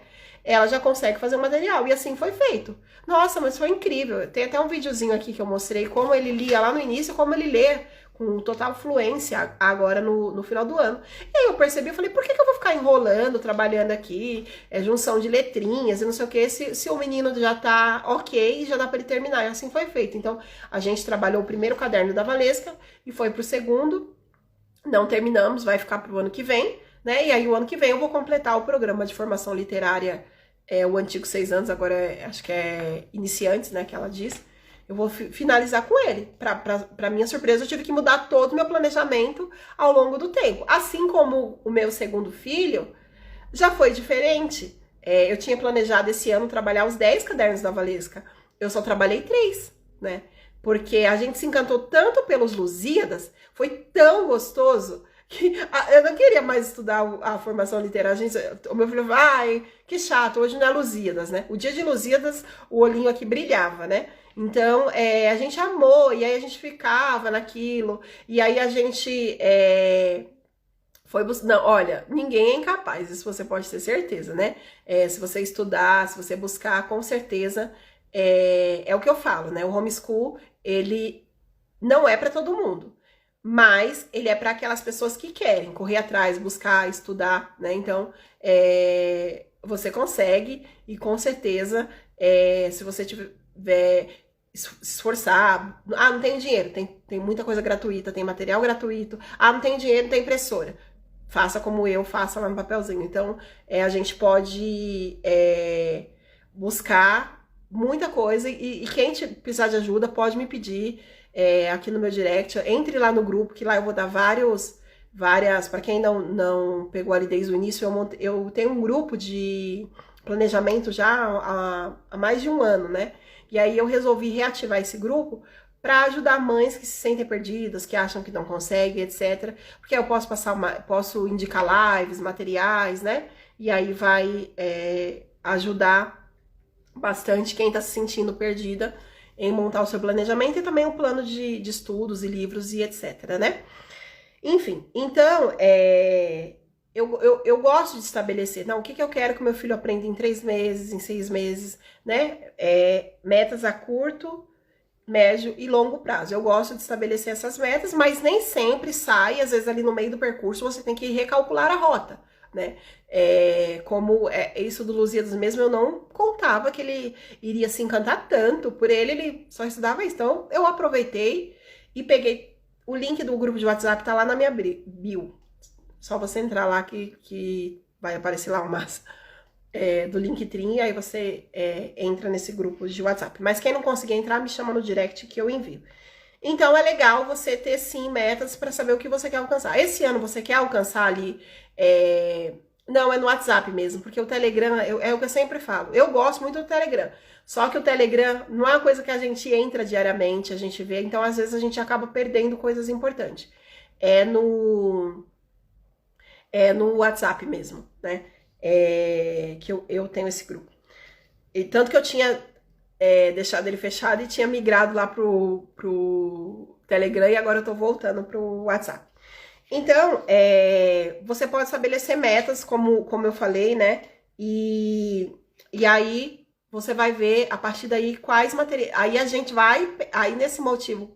ela já consegue fazer o material. E assim foi feito. Nossa, mas foi incrível. Tem até um videozinho aqui que eu mostrei como ele lia lá no início, como ele lê com total fluência agora no final do ano. E aí eu percebi, eu falei, por que eu vou ficar enrolando, trabalhando aqui, junção de letrinhas e não sei o que, se o menino já tá ok, já dá para ele terminar. E assim foi feito. Então, a gente trabalhou o primeiro caderno da Valesca e foi pro segundo. Não terminamos, vai ficar pro ano que vem, né? E aí o ano que vem eu vou completar o programa de formação literária, o antigo 6 anos, agora acho que é iniciantes, né, que ela diz. Eu vou finalizar com ele. Pra minha surpresa, eu tive que mudar todo o meu planejamento ao longo do tempo. Assim como o meu segundo filho, já foi diferente. Eu tinha planejado esse ano trabalhar os 10 cadernos da Valesca. Eu só trabalhei 3, né? Porque a gente se encantou tanto pelos Lusíadas, foi tão gostoso, que eu não queria mais estudar a formação literária. O meu filho falou, ai, que chato, hoje não é Lusíadas, né? O dia de Lusíadas, o olhinho aqui brilhava, né? Então, a gente amou, e aí a gente ficava naquilo, e aí a gente foi buscar. Não, olha, ninguém é incapaz, isso você pode ter certeza, né? Se você estudar, se você buscar, com certeza, é o que eu falo, né? O homeschool, ele não é para todo mundo, mas ele é para aquelas pessoas que querem correr atrás, buscar, estudar, né? Então, você consegue, e com certeza, se você tiver esforçar, não tem dinheiro, tem muita coisa gratuita, tem material gratuito, não tem dinheiro, tem impressora. Faça como eu, faça lá no papelzinho. Então, a gente pode buscar muita coisa, e quem precisar de ajuda pode me pedir aqui no meu direct. Entre lá no grupo, que lá eu vou dar várias, para quem não pegou ali desde o início, eu tenho um grupo de planejamento já há mais de um ano, né? E aí eu resolvi reativar esse grupo para ajudar mães que se sentem perdidas, que acham que não conseguem, etc. Porque eu posso indicar lives, materiais, né? E aí vai ajudar bastante quem está se sentindo perdida em montar o seu planejamento, e também um plano de estudos e livros e etc, né? Enfim, então, eu gosto de estabelecer, o que eu quero que meu filho aprenda em 3 meses, em 6 meses, né? Metas a curto, médio e longo prazo. Eu gosto de estabelecer essas metas, mas nem sempre sai, às vezes ali no meio do percurso você tem que recalcular a rota, né? Como isso do Lusíadas mesmo, eu não contava que ele iria se encantar tanto por ele só estudava isso. Então eu aproveitei e peguei o link do grupo de WhatsApp, tá lá na minha bio. Só você entrar lá que vai aparecer lá o massa do Linktree, e aí você entra nesse grupo de WhatsApp. Mas quem não conseguir entrar, me chama no direct que eu envio. Então é legal você ter sim metas para saber o que você quer alcançar. Esse ano você quer alcançar ali... Não, é no WhatsApp mesmo, porque o Telegram, é o que eu sempre falo. Eu gosto muito do Telegram, só que o Telegram não é uma coisa que a gente entra diariamente, a gente vê, então às vezes a gente acaba perdendo coisas importantes. É no WhatsApp mesmo, né? Que eu tenho esse grupo. E tanto que eu tinha deixado ele fechado e tinha migrado lá pro Telegram, e agora eu tô voltando pro WhatsApp. Então, você pode estabelecer metas, como eu falei, né? E aí você vai ver a partir daí quais materiais. Aí a gente vai. Aí nesse motivo,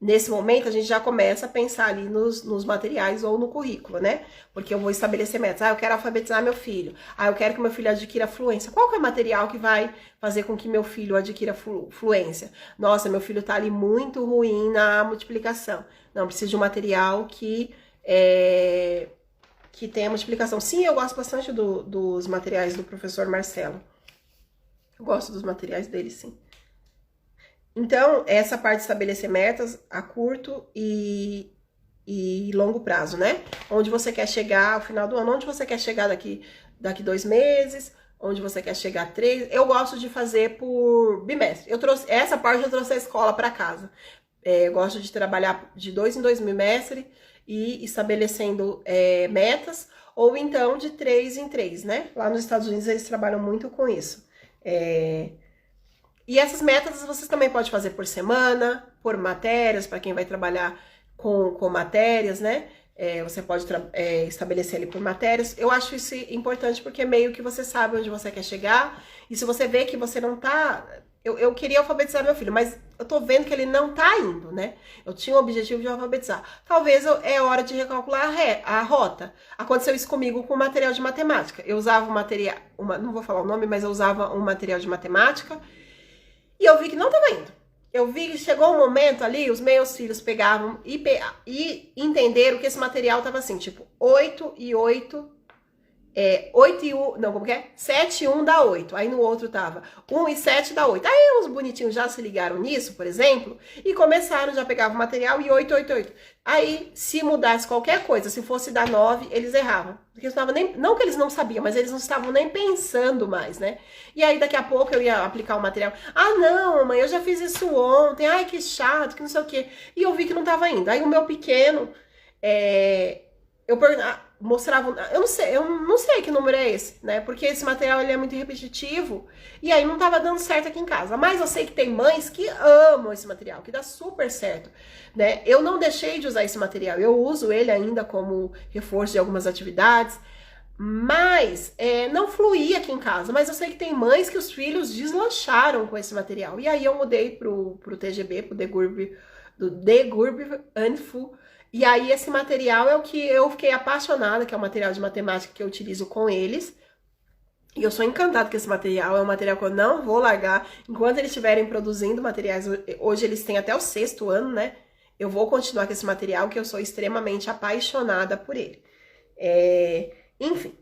nesse momento, a gente já começa a pensar ali nos materiais ou no currículo, né? Porque eu vou estabelecer metas. Eu quero alfabetizar meu filho. Eu quero que meu filho adquira fluência. Qual que é o material que vai fazer com que meu filho adquira fluência? Nossa, meu filho tá ali muito ruim na multiplicação. Não, preciso de um material que tenha multiplicação. Sim, eu gosto bastante dos materiais do professor Marcelo. Eu gosto dos materiais dele, sim. Então, essa parte de estabelecer metas a curto e longo prazo, né? Onde você quer chegar ao final do ano, onde você quer chegar daqui 2 meses, onde você quer chegar 3. Eu gosto de fazer por bimestre. Essa parte eu trouxe a escola para casa. Eu gosto de trabalhar de 2 em 2 bimestres e estabelecendo metas, ou então de 3 em 3, né? Lá nos Estados Unidos eles trabalham muito com isso. E essas metas vocês também podem fazer por semana, por matérias, para quem vai trabalhar com matérias, né? Você pode estabelecer ali por matérias. Eu acho isso importante porque meio que você sabe onde você quer chegar. E se você vê que você não tá... Eu queria alfabetizar meu filho, mas eu tô vendo que ele não tá indo, né? Eu tinha o objetivo de alfabetizar. Talvez é hora de recalcular a rota. Aconteceu isso comigo com material de matemática. Eu usava um material... não vou falar o nome, mas eu usava um material de matemática. E eu vi que não tava indo. Eu vi que chegou um momento ali, os meus filhos pegavam e entenderam que esse material tava assim, tipo, 8 e 8... 8 e 1, não, como que é? 7 e 1 dá 8. Aí no outro tava 1 e 7 dá 8. Aí os bonitinhos já se ligaram nisso, por exemplo, e começaram, já pegavam o material e 8, 8, 8. Aí, se mudasse qualquer coisa, se fosse dar 9, eles erravam. Porque eles não, não que eles não sabiam, mas eles não estavam nem pensando mais, né? E aí daqui a pouco eu ia aplicar o material. Ah, não, mamãe, eu já fiz isso ontem. Ai, que chato, que não sei o quê. E eu vi que não tava indo. Aí o meu pequeno, eu mostrava, eu não sei que número é esse, né? Porque esse material ele é muito repetitivo e aí não tava dando certo aqui em casa. Mas eu sei que tem mães que amam esse material, que dá super certo, né? Eu não deixei de usar esse material, eu uso ele ainda como reforço de algumas atividades, mas não fluía aqui em casa. Mas eu sei que tem mães que os filhos deslancharam com esse material. E aí eu mudei pro TGB, pro The Gurb Anfu. E aí esse material é o que eu fiquei apaixonada, que é o material de matemática que eu utilizo com eles. E eu sou encantada com esse material, é um material que eu não vou largar. Enquanto eles estiverem produzindo materiais, hoje eles têm até o 6º ano, né? Eu vou continuar com esse material, que eu sou extremamente apaixonada por ele. Enfim.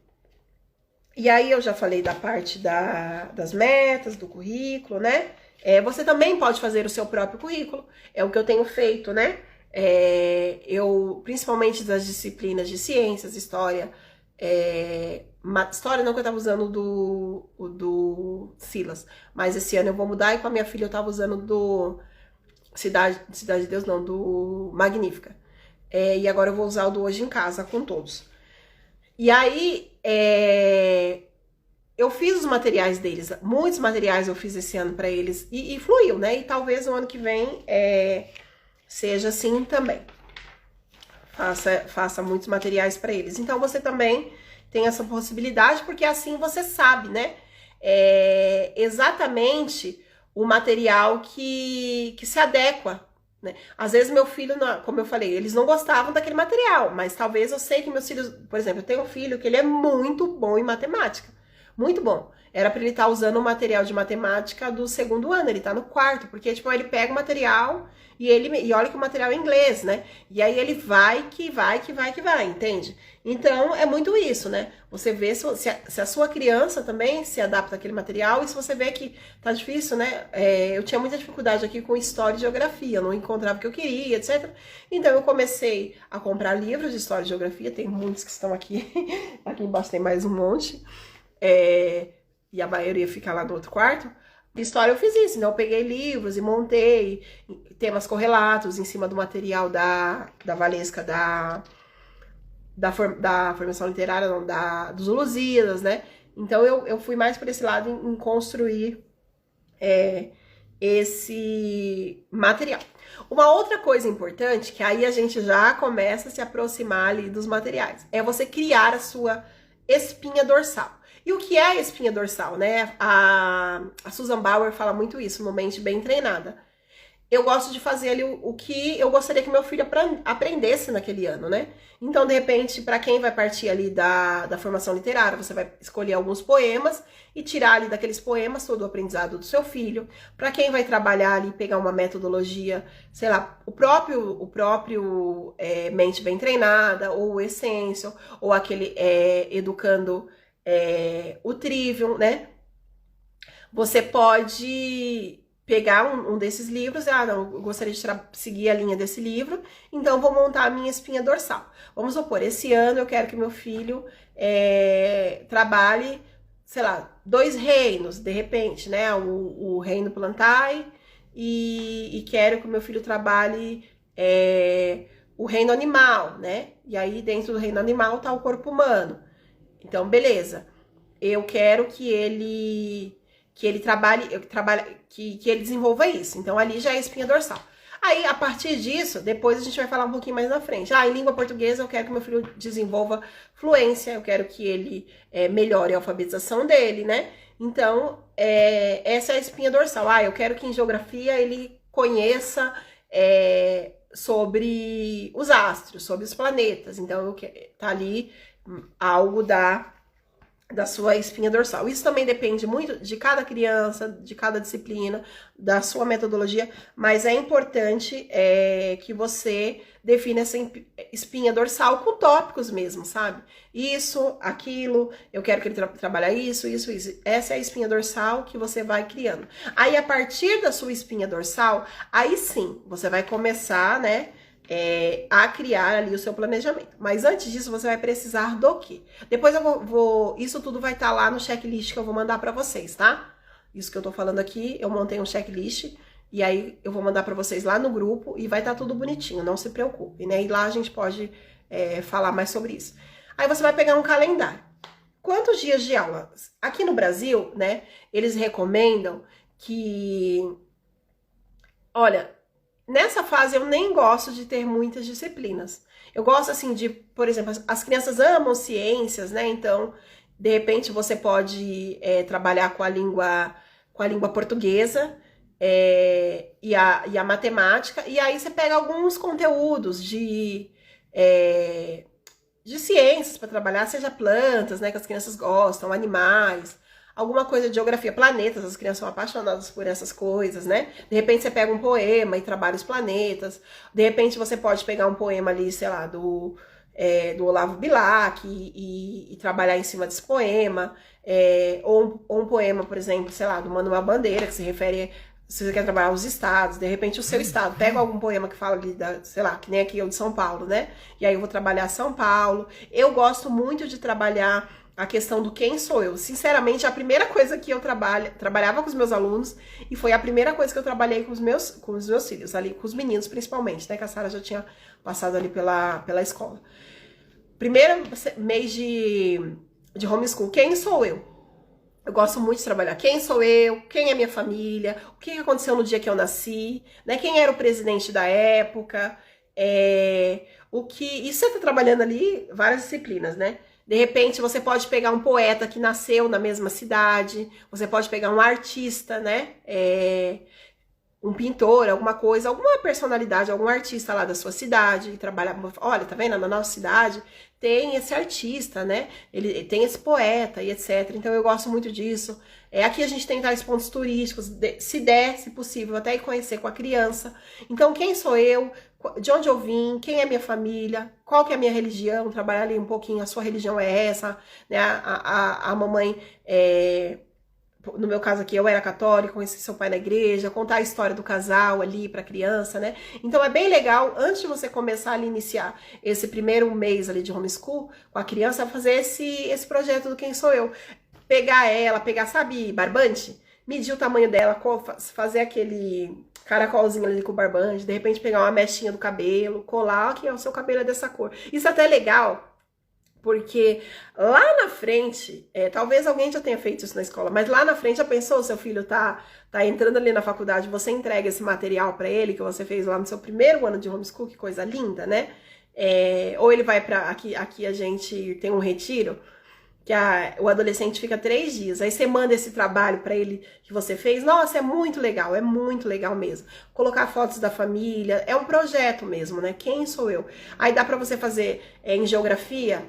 E aí eu já falei da parte das metas, do currículo, né? Você também pode fazer o seu próprio currículo, é o que eu tenho feito, né? Eu, principalmente das disciplinas de ciências, história, história não que eu tava usando do Silas, mas esse ano eu vou mudar e com a minha filha eu tava usando do Cidade de Deus, não, do Magnífica. E agora eu vou usar o do Hoje em Casa com todos. E aí, eu fiz os materiais deles, muitos materiais eu fiz esse ano para eles e fluiu, né? E talvez no ano que vem seja assim também. Faça muitos materiais para eles. Então, você também tem essa possibilidade, porque assim você sabe, né? Exatamente o material que se adequa, né? Às vezes meu filho, como eu falei, eles não gostavam daquele material, mas talvez eu sei que meus filhos... Por exemplo, eu tenho um filho que ele é muito bom em matemática. Muito bom. Era para ele estar usando o material de matemática do 2º ano, ele tá no 4º, porque tipo, ele pega o material e olha que o material é inglês, né? E aí ele vai, entende? Então é muito isso, né? Você vê se a sua criança também se adapta àquele material, e se você vê que tá difícil, né? Eu tinha muita dificuldade aqui com história e geografia, eu não encontrava o que eu queria, etc. Então eu comecei a comprar livros de história e geografia, tem muitos que estão aqui, aqui embaixo tem mais um monte. E a maioria fica lá no outro quarto. De história eu fiz isso, então eu peguei livros e montei temas correlatos em cima do material da Valesca, da formação literária, não, dos Lusíadas, né? Então eu fui mais por esse lado em construir esse material. Uma outra coisa importante, que aí a gente já começa a se aproximar ali dos materiais, é você criar a sua espinha dorsal. E o que é a espinha dorsal, né? A Susan Bauer fala muito isso no Mente Bem Treinada. Eu gosto de fazer ali o que eu gostaria que meu filho aprendesse naquele ano, né? Então, de repente, para quem vai partir ali da formação literária, você vai escolher alguns poemas e tirar ali daqueles poemas todo o aprendizado do seu filho. Para quem vai trabalhar ali, pegar uma metodologia, sei lá, o próprio Mente Bem Treinada, ou o Essential, ou aquele Educando o Trivium, né? Você pode pegar um desses livros, não, eu gostaria de seguir a linha desse livro, então vou montar a minha espinha dorsal. Vamos supor, esse ano eu quero que meu filho trabalhe, sei lá, 2 reinos, de repente, né? O reino Plantae e quero que o meu filho trabalhe o reino animal, né? E aí dentro do reino animal tá o corpo humano. Então, beleza. Eu quero que ele trabalhe, que ele desenvolva isso. Então, ali já é espinha dorsal. Aí, a partir disso, depois a gente vai falar um pouquinho mais na frente. Em língua portuguesa eu quero que meu filho desenvolva fluência, eu quero que ele melhore a alfabetização dele, né? Então, essa é a espinha dorsal. Eu quero que em geografia ele conheça sobre os astros, sobre os planetas. Então, tá ali algo da sua espinha dorsal. Isso também depende muito de cada criança, de cada disciplina, da sua metodologia, mas é importante que você defina essa espinha dorsal com tópicos mesmo, sabe? Isso, aquilo, eu quero que ele trabalhe isso. Essa é a espinha dorsal que você vai criando. Aí, a partir da sua espinha dorsal, aí sim, você vai começar, né, a criar ali o seu planejamento. Mas antes disso, você vai precisar do quê? Depois eu vou isso tudo vai estar lá no checklist que eu vou mandar para vocês, tá? Isso que eu tô falando aqui, eu montei um checklist e aí eu vou mandar para vocês lá no grupo e vai estar tudo bonitinho, não se preocupe, né? E lá a gente pode falar mais sobre isso. Aí você vai pegar um calendário. Quantos dias de aula? Aqui no Brasil, né, eles recomendam que... Olha, nessa fase eu nem gosto de ter muitas disciplinas. Eu gosto assim de, por exemplo, as crianças amam ciências, né? Então, de repente você pode trabalhar com a língua portuguesa e a matemática, e aí você pega alguns conteúdos de ciências para trabalhar, seja plantas, né, que as crianças gostam, animais, alguma coisa de geografia, planetas, as crianças são apaixonadas por essas coisas, né? De repente você pega um poema e trabalha os planetas. De repente você pode pegar um poema ali, sei lá, do Olavo Bilac e trabalhar em cima desse poema. Ou um poema, por exemplo, sei lá, do Manuel Bandeira, que se refere... Se você quer trabalhar os estados, de repente o seu estado, pega algum poema que fala ali, sei lá, que nem aqui eu de São Paulo, né? E aí eu vou trabalhar São Paulo. Eu gosto muito de trabalhar a questão do quem sou eu. Sinceramente, a primeira coisa que eu trabalhava com os meus alunos, e foi a primeira coisa que eu trabalhei com os meus filhos, ali, com os meninos principalmente, né? Que a Sara já tinha passado ali pela escola. Primeiro mês de homeschool, quem sou eu? Eu gosto muito de trabalhar. Quem sou eu? Quem é minha família? O que aconteceu no dia que eu nasci? Né? Quem era o presidente da época? E você tá trabalhando ali várias disciplinas, né? De repente, você pode pegar um poeta que nasceu na mesma cidade, você pode pegar um artista, né? Um pintor, alguma coisa, alguma personalidade, algum artista lá da sua cidade, e trabalhar. Olha, tá vendo? Na nossa cidade tem esse artista, né? Ele tem esse poeta e etc. Então eu gosto muito disso. Aqui a gente tem tais pontos turísticos, se der, se possível, até ir conhecer com a criança. Então, quem sou eu? De onde eu vim? Quem é minha família? Qual que é a minha religião? Trabalhar ali um pouquinho, a sua religião é essa, né? A mamãe no meu caso aqui, eu era católica, conheci seu pai na igreja, contar a história do casal ali pra criança, né? Então é bem legal, antes de você começar a iniciar esse primeiro mês ali de homeschool com a criança, fazer esse projeto do Quem Sou Eu. Pegar, sabe, barbante? Medir o tamanho dela, fazer aquele caracolzinho ali com o barbante, de repente pegar uma mechinha do cabelo, colar, que o seu cabelo é dessa cor. Isso é até legal, porque lá na frente, talvez alguém já tenha feito isso na escola, mas lá na frente já pensou, seu filho tá entrando ali na faculdade, você entrega esse material para ele que você fez lá no seu primeiro ano de homeschool, que coisa linda, né? Ou ele vai para aqui a gente tem um retiro, que o adolescente fica 3 dias, aí você manda esse trabalho para ele que você fez, nossa, é muito legal mesmo. Colocar fotos da família, é um projeto mesmo, né? Quem sou eu? Aí dá para você fazer em geografia,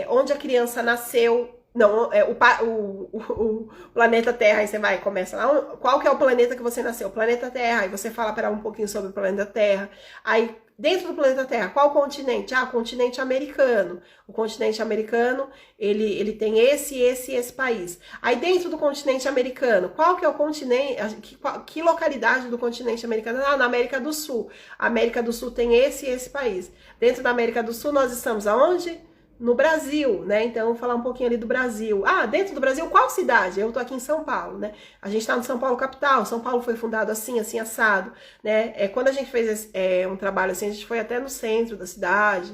onde a criança nasceu, não, o planeta Terra, aí você começa lá, qual que é o planeta que você nasceu? O planeta Terra, aí você fala para um pouquinho sobre o planeta Terra, aí dentro do planeta Terra, qual continente? O continente americano. O continente americano, ele tem esse país. Aí dentro do continente americano, qual que é o continente, que localidade do continente americano? Na América do Sul. A América do Sul tem esse país. Dentro da América do Sul, nós estamos aonde? No Brasil, né? Então, vou falar um pouquinho ali do Brasil. Dentro do Brasil, qual cidade? Eu tô aqui em São Paulo, né? A gente tá no São Paulo capital. São Paulo foi fundado assim, assado, né? Quando a gente fez um trabalho assim, a gente foi até no centro da cidade,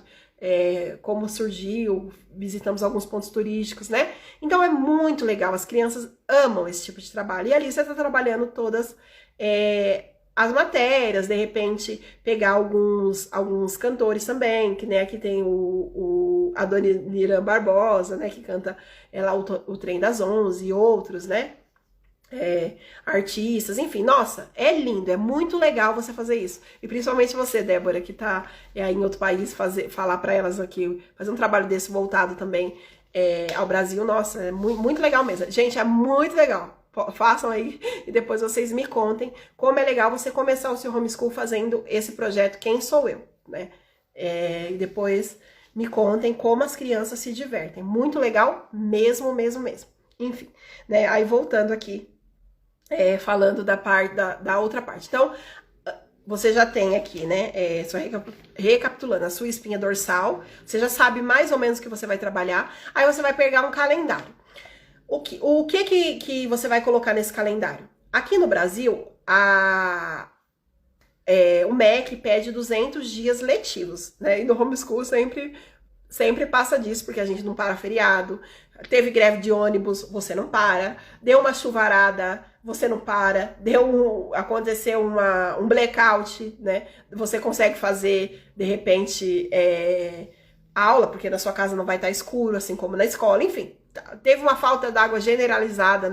como surgiu, visitamos alguns pontos turísticos, né? Então, é muito legal. As crianças amam esse tipo de trabalho. E ali você tá trabalhando todas as matérias, de repente pegar alguns cantores também, que né, aqui tem a Dona Nira Barbosa, né, que canta lá o Trem das 11 e outros, né, artistas, enfim, nossa, é lindo, é muito legal você fazer isso, e principalmente você, Débora, que tá em outro país, falar para elas aqui, fazer um trabalho desse voltado também ao Brasil, nossa, é muito, muito legal mesmo, gente, é muito legal. Façam aí e depois vocês me contem como é legal você começar o seu homeschool fazendo esse projeto Quem Sou Eu, né? E depois me contem como as crianças se divertem. Muito legal mesmo, mesmo, mesmo. Enfim, né? Aí voltando aqui, falando da outra parte. Então, você já tem aqui, né? Só recapitulando, a sua espinha dorsal. Você já sabe mais ou menos o que você vai trabalhar. Aí você vai pegar um calendário. O que você vai colocar nesse calendário? Aqui no Brasil, o MEC pede 200 dias letivos, né? E no homeschool sempre passa disso, porque a gente não para feriado. Teve greve de ônibus, você não para. Deu uma chuvarada, você não para. Aconteceu um blackout, né? Você consegue fazer, de repente, aula, porque na sua casa não vai estar escuro, assim como na escola, enfim. Teve uma falta d'água generalizada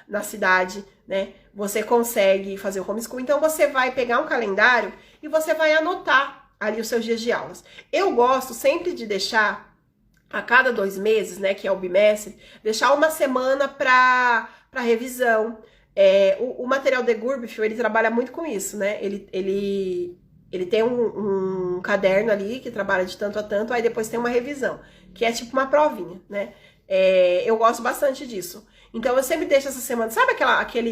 na cidade, né? Você consegue fazer o homeschool. Então, você vai pegar um calendário e você vai anotar ali os seus dias de aulas. Eu gosto sempre de deixar, a cada 2 meses, né, que é o bimestre, deixar uma semana para revisão. O material de Gurbifil, ele trabalha muito com isso, né? Ele tem um caderno ali que trabalha de tanto a tanto, aí depois tem uma revisão, que é tipo uma provinha, né? Eu gosto bastante disso. Então eu sempre deixo essa semana, sabe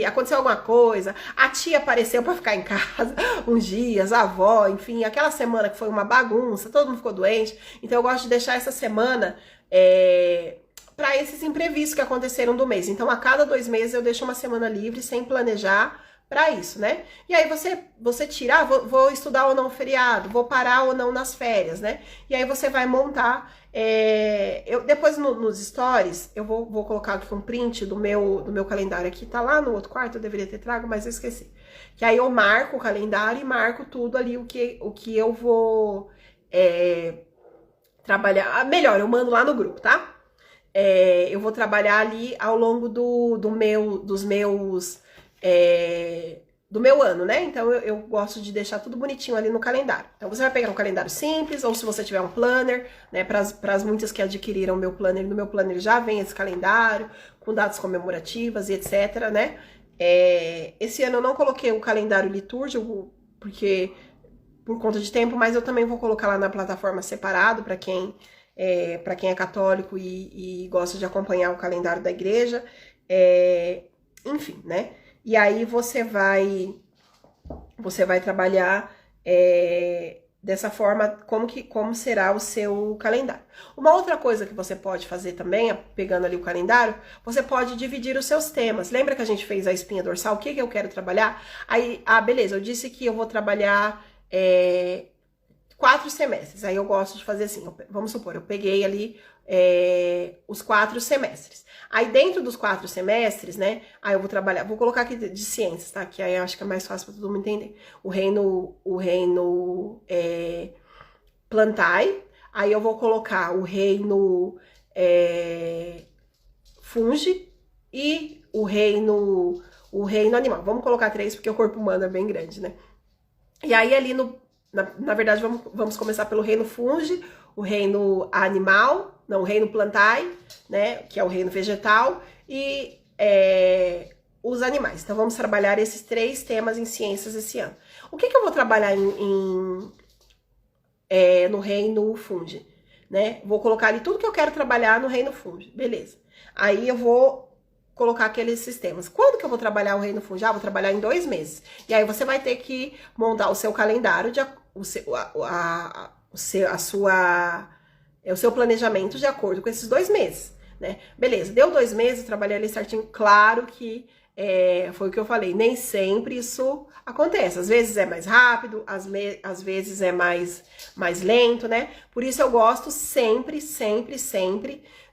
aconteceu alguma coisa, a tia apareceu pra ficar em casa uns dias, a avó, enfim, aquela semana que foi uma bagunça, todo mundo ficou doente. Então eu gosto de deixar essa semana para esses imprevistos que aconteceram do mês. Então a cada 2 meses eu deixo uma semana livre, sem planejar, para isso, né? E aí você tira, vou estudar ou não feriado, vou parar ou não nas férias, né? E aí você vai montar, depois nos stories, eu vou colocar aqui um print do meu calendário aqui, tá lá no outro quarto, eu deveria ter trago, mas eu esqueci. Que aí eu marco o calendário e marco tudo ali, o que eu vou trabalhar, melhor, eu mando lá no grupo, tá? Eu vou trabalhar ali ao longo do meu ano, né? Então eu gosto de deixar tudo bonitinho ali no calendário. Então você vai pegar um calendário simples, ou se você tiver um planner, né? Para as muitas que adquiriram meu planner, no meu planner já vem esse calendário, com datas comemorativas e etc, né? Esse ano eu não coloquei o calendário litúrgico, porque por conta de tempo, mas eu também vou colocar lá na plataforma separado para quem é católico e gosta de acompanhar o calendário da igreja. Enfim, né? E aí você vai trabalhar dessa forma, como será o seu calendário. Uma outra coisa que você pode fazer também, pegando ali o calendário, você pode dividir os seus temas. Lembra que a gente fez a espinha dorsal? O que eu quero trabalhar? Aí, beleza, eu disse que eu vou trabalhar 4 semestres. Aí eu gosto de fazer assim, vamos supor, eu peguei ali os 4 semestres. Aí dentro dos 4 semestres, né, aí eu vou colocar aqui de ciências, tá? Que aí eu acho que é mais fácil para todo mundo entender. O reino Plantae, aí eu vou colocar o reino Fungi e o reino animal. Vamos colocar 3 porque o corpo humano é bem grande, né? E aí ali na verdade vamos começar pelo reino Fungi, o reino animal, não, o reino Plantae, né, que é o reino vegetal, e os animais. Então vamos trabalhar esses 3 temas em ciências esse ano. O que eu vou trabalhar no reino Fungi, né? Vou colocar ali tudo que eu quero trabalhar no reino Fungi, beleza. Aí eu vou colocar aqueles sistemas. Quando que eu vou trabalhar o reino Fungi? Vou trabalhar em 2 meses. E aí você vai ter que montar o seu calendário, o seu planejamento de acordo com esses 2 meses, né? Beleza, deu 2 meses, trabalhei ali certinho, claro que foi o que eu falei, nem sempre isso acontece. Às vezes é mais rápido, às vezes é mais lento, né? Por isso eu gosto sempre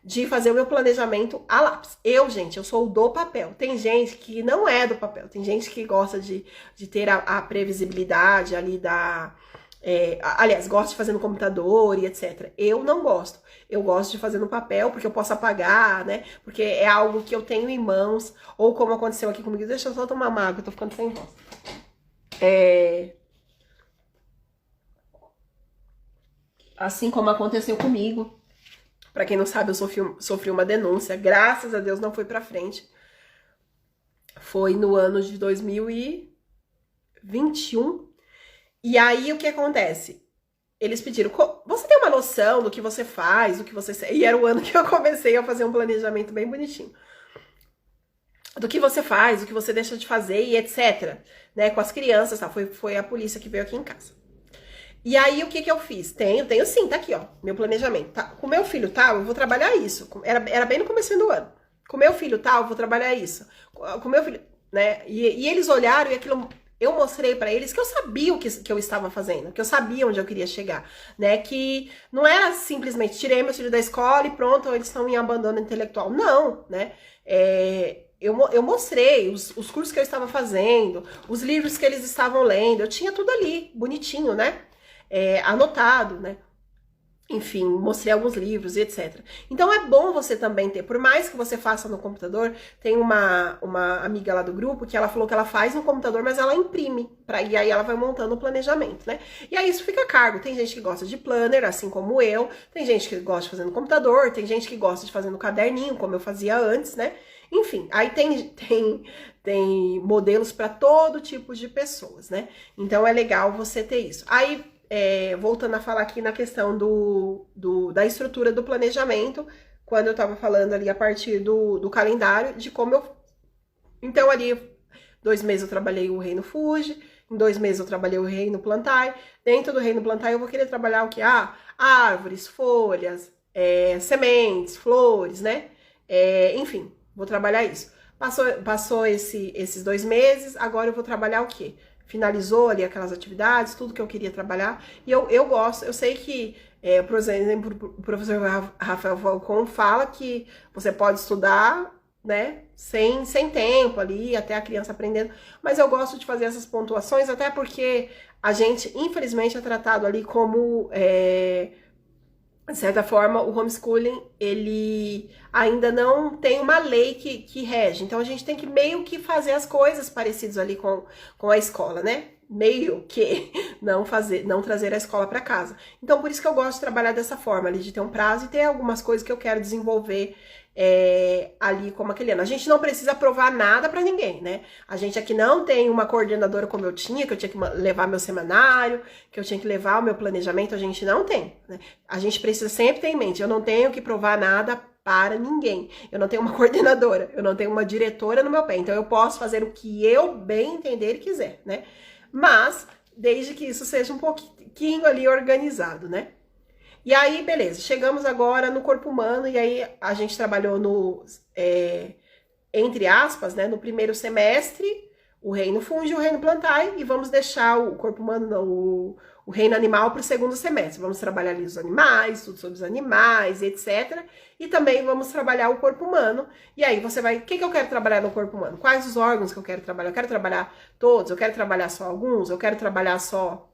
de fazer o meu planejamento a lápis. Gente, eu sou do papel. Tem gente que não é do papel. Tem gente que gosta de ter a previsibilidade ali aliás, gosta de fazer no computador e etc. Eu não gosto. Eu gosto de fazer no papel, porque eu posso apagar, né? Porque é algo que eu tenho em mãos. Ou como aconteceu aqui comigo. Deixa eu só tomar uma água, eu tô ficando sem voz. Assim como aconteceu comigo. Pra quem não sabe, eu sofri uma denúncia. Graças a Deus não foi pra frente. Foi no ano de 2021. E aí, o que acontece? Eles pediram, você tem uma noção do que você faz, do que você... E era o ano que eu comecei a fazer um planejamento bem bonitinho. Do que você faz, do que você deixa de fazer e etc. Né? Com as crianças, tá? Foi a polícia que veio aqui em casa. E aí, o que eu fiz? Tenho sim, tá aqui, ó, meu planejamento. Tá? Com meu filho tal, eu vou trabalhar isso. Era bem no começo do ano. Com meu filho tal, eu vou trabalhar isso. Com meu filho, né? E eles olharam e aquilo... Eu mostrei pra eles que eu sabia o que eu estava fazendo, que eu sabia onde eu queria chegar, né? Que não era simplesmente tirei meu filho da escola e pronto, eles estão em abandono intelectual. Não, né? Eu mostrei os cursos que eu estava fazendo, os livros que eles estavam lendo, eu tinha tudo ali, bonitinho, né? Anotado, né? Enfim, mostrei alguns livros e etc. Então é bom você também ter, por mais que você faça no computador, tem uma amiga lá do grupo que ela falou que ela faz no computador, mas ela imprime, e aí ela vai montando o planejamento, né? E aí isso fica a cargo. Tem gente que gosta de planner, assim como eu, tem gente que gosta de fazer no computador, tem gente que gosta de fazer no caderninho, como eu fazia antes, né? Enfim, aí tem modelos para todo tipo de pessoas, né? Então é legal você ter isso. Aí, voltando a falar aqui na questão da estrutura do planejamento, quando eu tava falando ali a partir do calendário, de como eu... Então ali, 2 meses eu trabalhei o Reino Fuji, em 2 meses eu trabalhei o Reino Plantai, dentro do Reino Plantai eu vou querer trabalhar o que? Árvores, folhas, sementes, flores, né? Enfim, vou trabalhar isso. Passou esses 2 meses, agora eu vou trabalhar o quê? Finalizou ali aquelas atividades, tudo que eu queria trabalhar. E eu gosto, eu sei que, por exemplo, o professor Rafael Falcon fala que você pode estudar, né, sem tempo ali, até a criança aprendendo. Mas eu gosto de fazer essas pontuações, até porque a gente, infelizmente, é tratado ali como... de certa forma, o homeschooling, ele ainda não tem uma lei que rege. Então, a gente tem que meio que fazer as coisas parecidas ali com a escola, né? Meio que não trazer a escola para casa. Então, por isso que eu gosto de trabalhar dessa forma, ali, de ter um prazo e ter algumas coisas que eu quero desenvolver ali como aquele ano. A gente não precisa provar nada para ninguém, né? A gente aqui não tem uma coordenadora como eu tinha, que eu tinha que levar meu semanário, que eu tinha que levar o meu planejamento, a gente não tem, né? A gente precisa sempre ter em mente, eu não tenho que provar nada para ninguém. Eu não tenho uma coordenadora, eu não tenho uma diretora no meu pé, então eu posso fazer o que eu bem entender e quiser, né? Mas, desde que isso seja um pouquinho ali organizado, né? E aí, beleza, chegamos agora no corpo humano, e aí a gente trabalhou entre aspas, né, no primeiro semestre, o reino fungi e o reino plantae, e vamos deixar o corpo humano, não, o reino animal para o segundo semestre. Vamos trabalhar ali os animais, tudo sobre os animais, etc. E também vamos trabalhar o corpo humano. E aí você vai, o que eu quero trabalhar no corpo humano? Quais os órgãos que eu quero trabalhar? Eu quero trabalhar todos? Eu quero trabalhar só alguns? Eu quero trabalhar só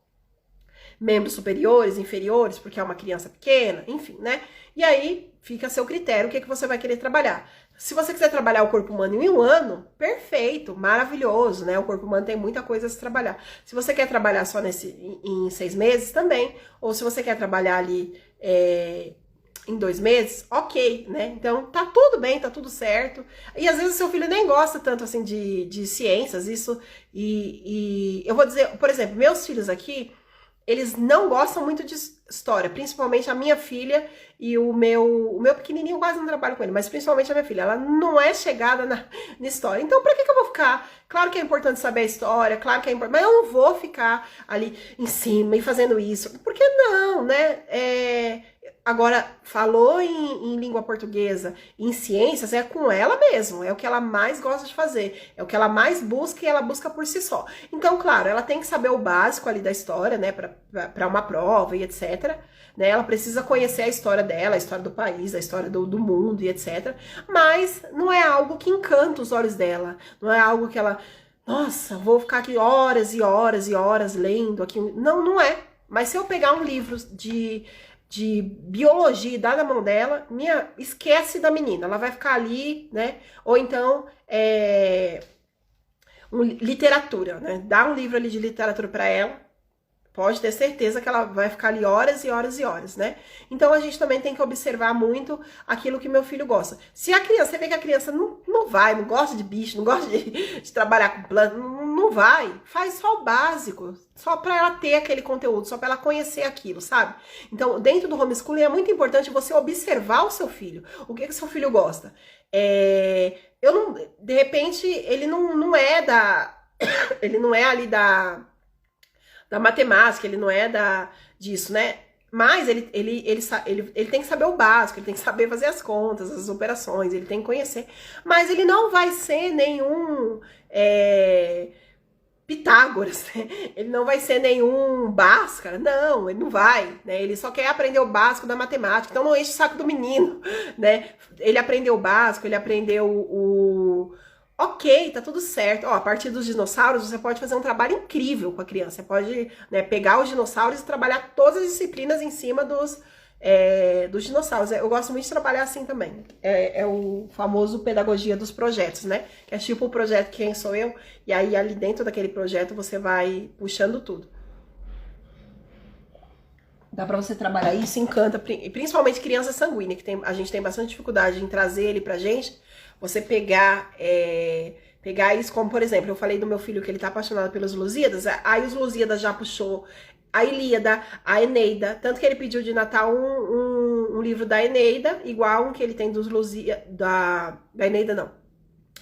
membros superiores, inferiores, porque é uma criança pequena, enfim, né? E aí fica a seu critério o que você vai querer trabalhar. Se você quiser trabalhar o corpo humano em 1 ano, perfeito, maravilhoso, né? O corpo humano tem muita coisa a se trabalhar. Se você quer trabalhar só em 6 meses, também. Ou se você quer trabalhar ali em 2 meses, ok, né? Então tá tudo bem, tá tudo certo. E às vezes o seu filho nem gosta tanto assim de ciências, isso. E eu vou dizer, por exemplo, meus filhos aqui, eles não gostam muito de história, principalmente a minha filha e o meu pequenininho, quase não trabalho com ele, mas principalmente a minha filha, ela não é chegada na história. Então, pra que eu vou ficar? Claro que é importante saber a história, claro que é importante, mas eu não vou ficar ali em cima e fazendo isso. Por que não, né? Agora, falou em língua portuguesa, em ciências, é com ela mesmo, é o que ela mais gosta de fazer, é o que ela mais busca e ela busca por si só. Então, claro, ela tem que saber o básico ali da história, né, para uma prova e etc. Né, ela precisa conhecer a história dela, a história do país, a história do mundo e etc. Mas não é algo que encanta os olhos dela, não é algo que ela, nossa, vou ficar aqui horas e horas e horas lendo aqui. Não, não é. Mas se eu pegar um livro de biologia e dar na mão dela, esquece da menina, ela vai ficar ali, né? Ou então, literatura, né? Dá um livro ali de literatura para ela, pode ter certeza que ela vai ficar ali horas e horas e horas, né? Então a gente também tem que observar muito aquilo que meu filho gosta. Se a criança, você vê que a criança não vai, não gosta de bicho, não gosta de trabalhar com planta, não vai, faz só o básico, só para ela ter aquele conteúdo, só para ela conhecer aquilo, sabe? Então, dentro do homeschooling é muito importante você observar o seu filho, o que seu filho gosta. De repente, ele não é ele não é ali da matemática, ele não é disso, né? Mas ele tem que saber o básico, ele tem que saber fazer as contas, as operações, ele tem que conhecer. Mas ele não vai ser nenhum Pitágoras, né? Ele não vai ser nenhum Bhaskara, não, ele não vai, né? Ele só quer aprender o básico da matemática, então não enche o saco do menino, né? Ele aprendeu o básico, ele aprendeu Ok, tá tudo certo. Ó, a partir dos dinossauros, você pode fazer um trabalho incrível com a criança. Você pode, né, pegar os dinossauros e trabalhar todas as disciplinas em cima dos dinossauros. Eu gosto muito de trabalhar assim também. É o famoso pedagogia dos projetos, né? Que é tipo o projeto Quem Sou Eu? E aí, ali dentro daquele projeto, você vai puxando tudo. Dá pra você trabalhar isso, encanta. Principalmente criança sanguínea, que a gente tem bastante dificuldade em trazer ele pra gente. Você pegar isso como, por exemplo, eu falei do meu filho que ele tá apaixonado pelos Lusíadas, aí os Lusíadas já puxou a Ilíada, a Eneida, tanto que ele pediu de Natal um livro da Eneida, igual um que ele tem dos Lusíadas, da Eneida não,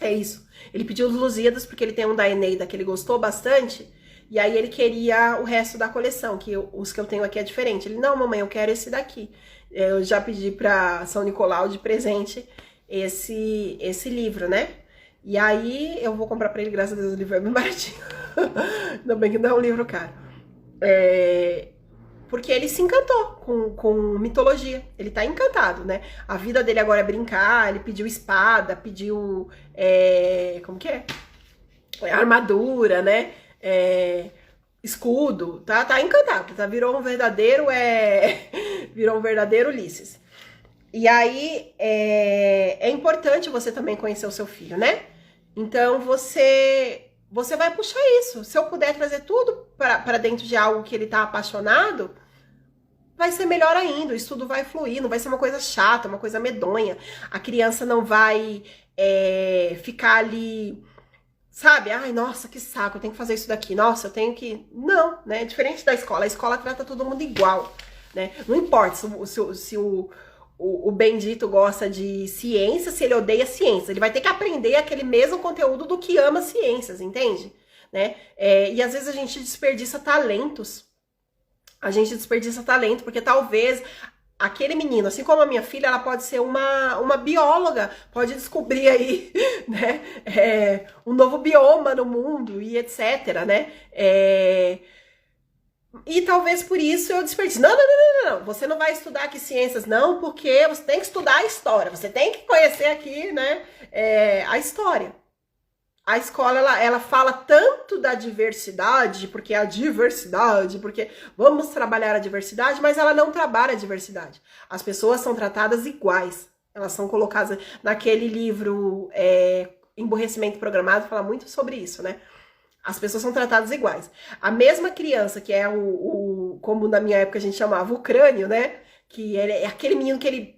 é isso. Ele pediu os Lusíadas porque ele tem um da Eneida que ele gostou bastante, e aí ele queria o resto da coleção, que os que eu tenho aqui é diferente. Ele, não, mamãe, eu quero esse daqui. Eu já pedi pra São Nicolau de presente esse livro, né? E aí eu vou comprar pra ele, graças a Deus, o livro é bem baratinho. Ainda bem que não é um livro caro. Porque ele se encantou com mitologia. Ele tá encantado, né? A vida dele agora é brincar, ele pediu espada, pediu... como que é? Armadura, né? Escudo. Tá encantado. Virou um verdadeiro Ulisses. E aí, é importante você também conhecer o seu filho, né? Então, você vai puxar isso. Se eu puder trazer tudo para dentro de algo que ele tá apaixonado, vai ser melhor ainda. O estudo vai fluir, não vai ser uma coisa chata, uma coisa medonha. A criança não vai ficar ali, sabe? Ai, nossa, que saco, eu tenho que fazer isso daqui. Nossa, eu tenho que... Não, né? Diferente da escola. A escola trata todo mundo igual, né? Não importa se o bendito gosta de ciência, se ele odeia ciência. Ele vai ter que aprender aquele mesmo conteúdo do que ama ciências, entende? Né? E às vezes a gente desperdiça talentos. A gente desperdiça talento, porque talvez aquele menino, assim como a minha filha, ela pode ser uma bióloga, pode descobrir aí, né, um novo bioma no mundo e etc, né? E talvez por isso eu desperdice. Não, você não vai estudar aqui ciências, não, porque você tem que estudar a história, você tem que conhecer aqui, né, a história. A escola, ela fala tanto da diversidade, porque vamos trabalhar a diversidade, mas ela não trabalha a diversidade. As pessoas são tratadas iguais. Elas são colocadas naquele livro Emburrecimento Programado, fala muito sobre isso, né? As pessoas são tratadas iguais. A mesma criança, que é como na minha época a gente chamava o crânio, né? Que é aquele menino que ele,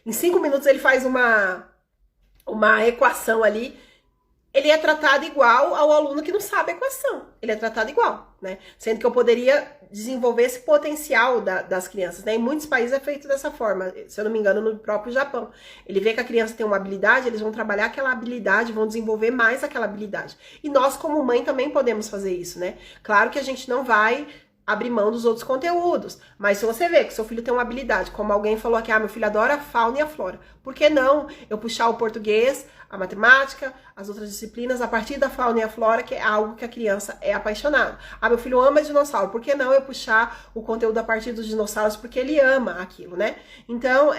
em 5 minutos ele faz uma equação ali. Ele é tratado igual ao aluno que não sabe a equação. Ele é tratado igual, né? Sendo que eu poderia desenvolver esse potencial das crianças, né? Em muitos países é feito dessa forma. Se eu não me engano, no próprio Japão. Ele vê que a criança tem uma habilidade, eles vão trabalhar aquela habilidade, vão desenvolver mais aquela habilidade. E nós, como mãe, também podemos fazer isso, né? Claro que a gente não vai abrir mão dos outros conteúdos. Mas se você vê que seu filho tem uma habilidade, como alguém falou aqui, meu filho adora a fauna e a flora, por que não eu puxar o português, a matemática, as outras disciplinas a partir da fauna e a flora, que é algo que a criança é apaixonada? Meu filho ama dinossauro, por que não eu puxar o conteúdo a partir dos dinossauros, porque ele ama aquilo, né? Então,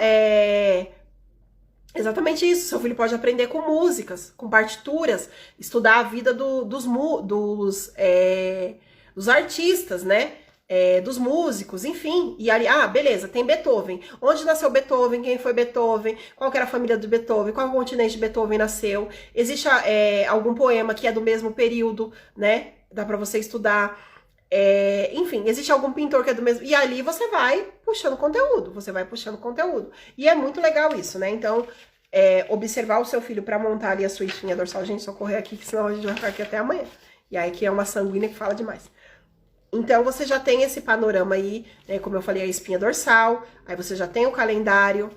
exatamente isso. Seu filho pode aprender com músicas, com partituras, estudar a vida dos artistas, né? Dos músicos, enfim. E ali, beleza, tem Beethoven. Onde nasceu Beethoven? Quem foi Beethoven? Qual que era a família do Beethoven? Qual continente Beethoven nasceu? Existe algum poema que é do mesmo período, né? Dá pra você estudar. Enfim, existe algum pintor que é do mesmo... E ali você vai puxando conteúdo. E é muito legal isso, né? Então, observar o seu filho pra montar ali a sua espinha dorsal. Gente, só correr aqui, que senão a gente vai ficar aqui até amanhã. E aí que é uma sanguínea que fala demais. Então, você já tem esse panorama aí, né? Como eu falei, a espinha dorsal. Aí você já tem o calendário.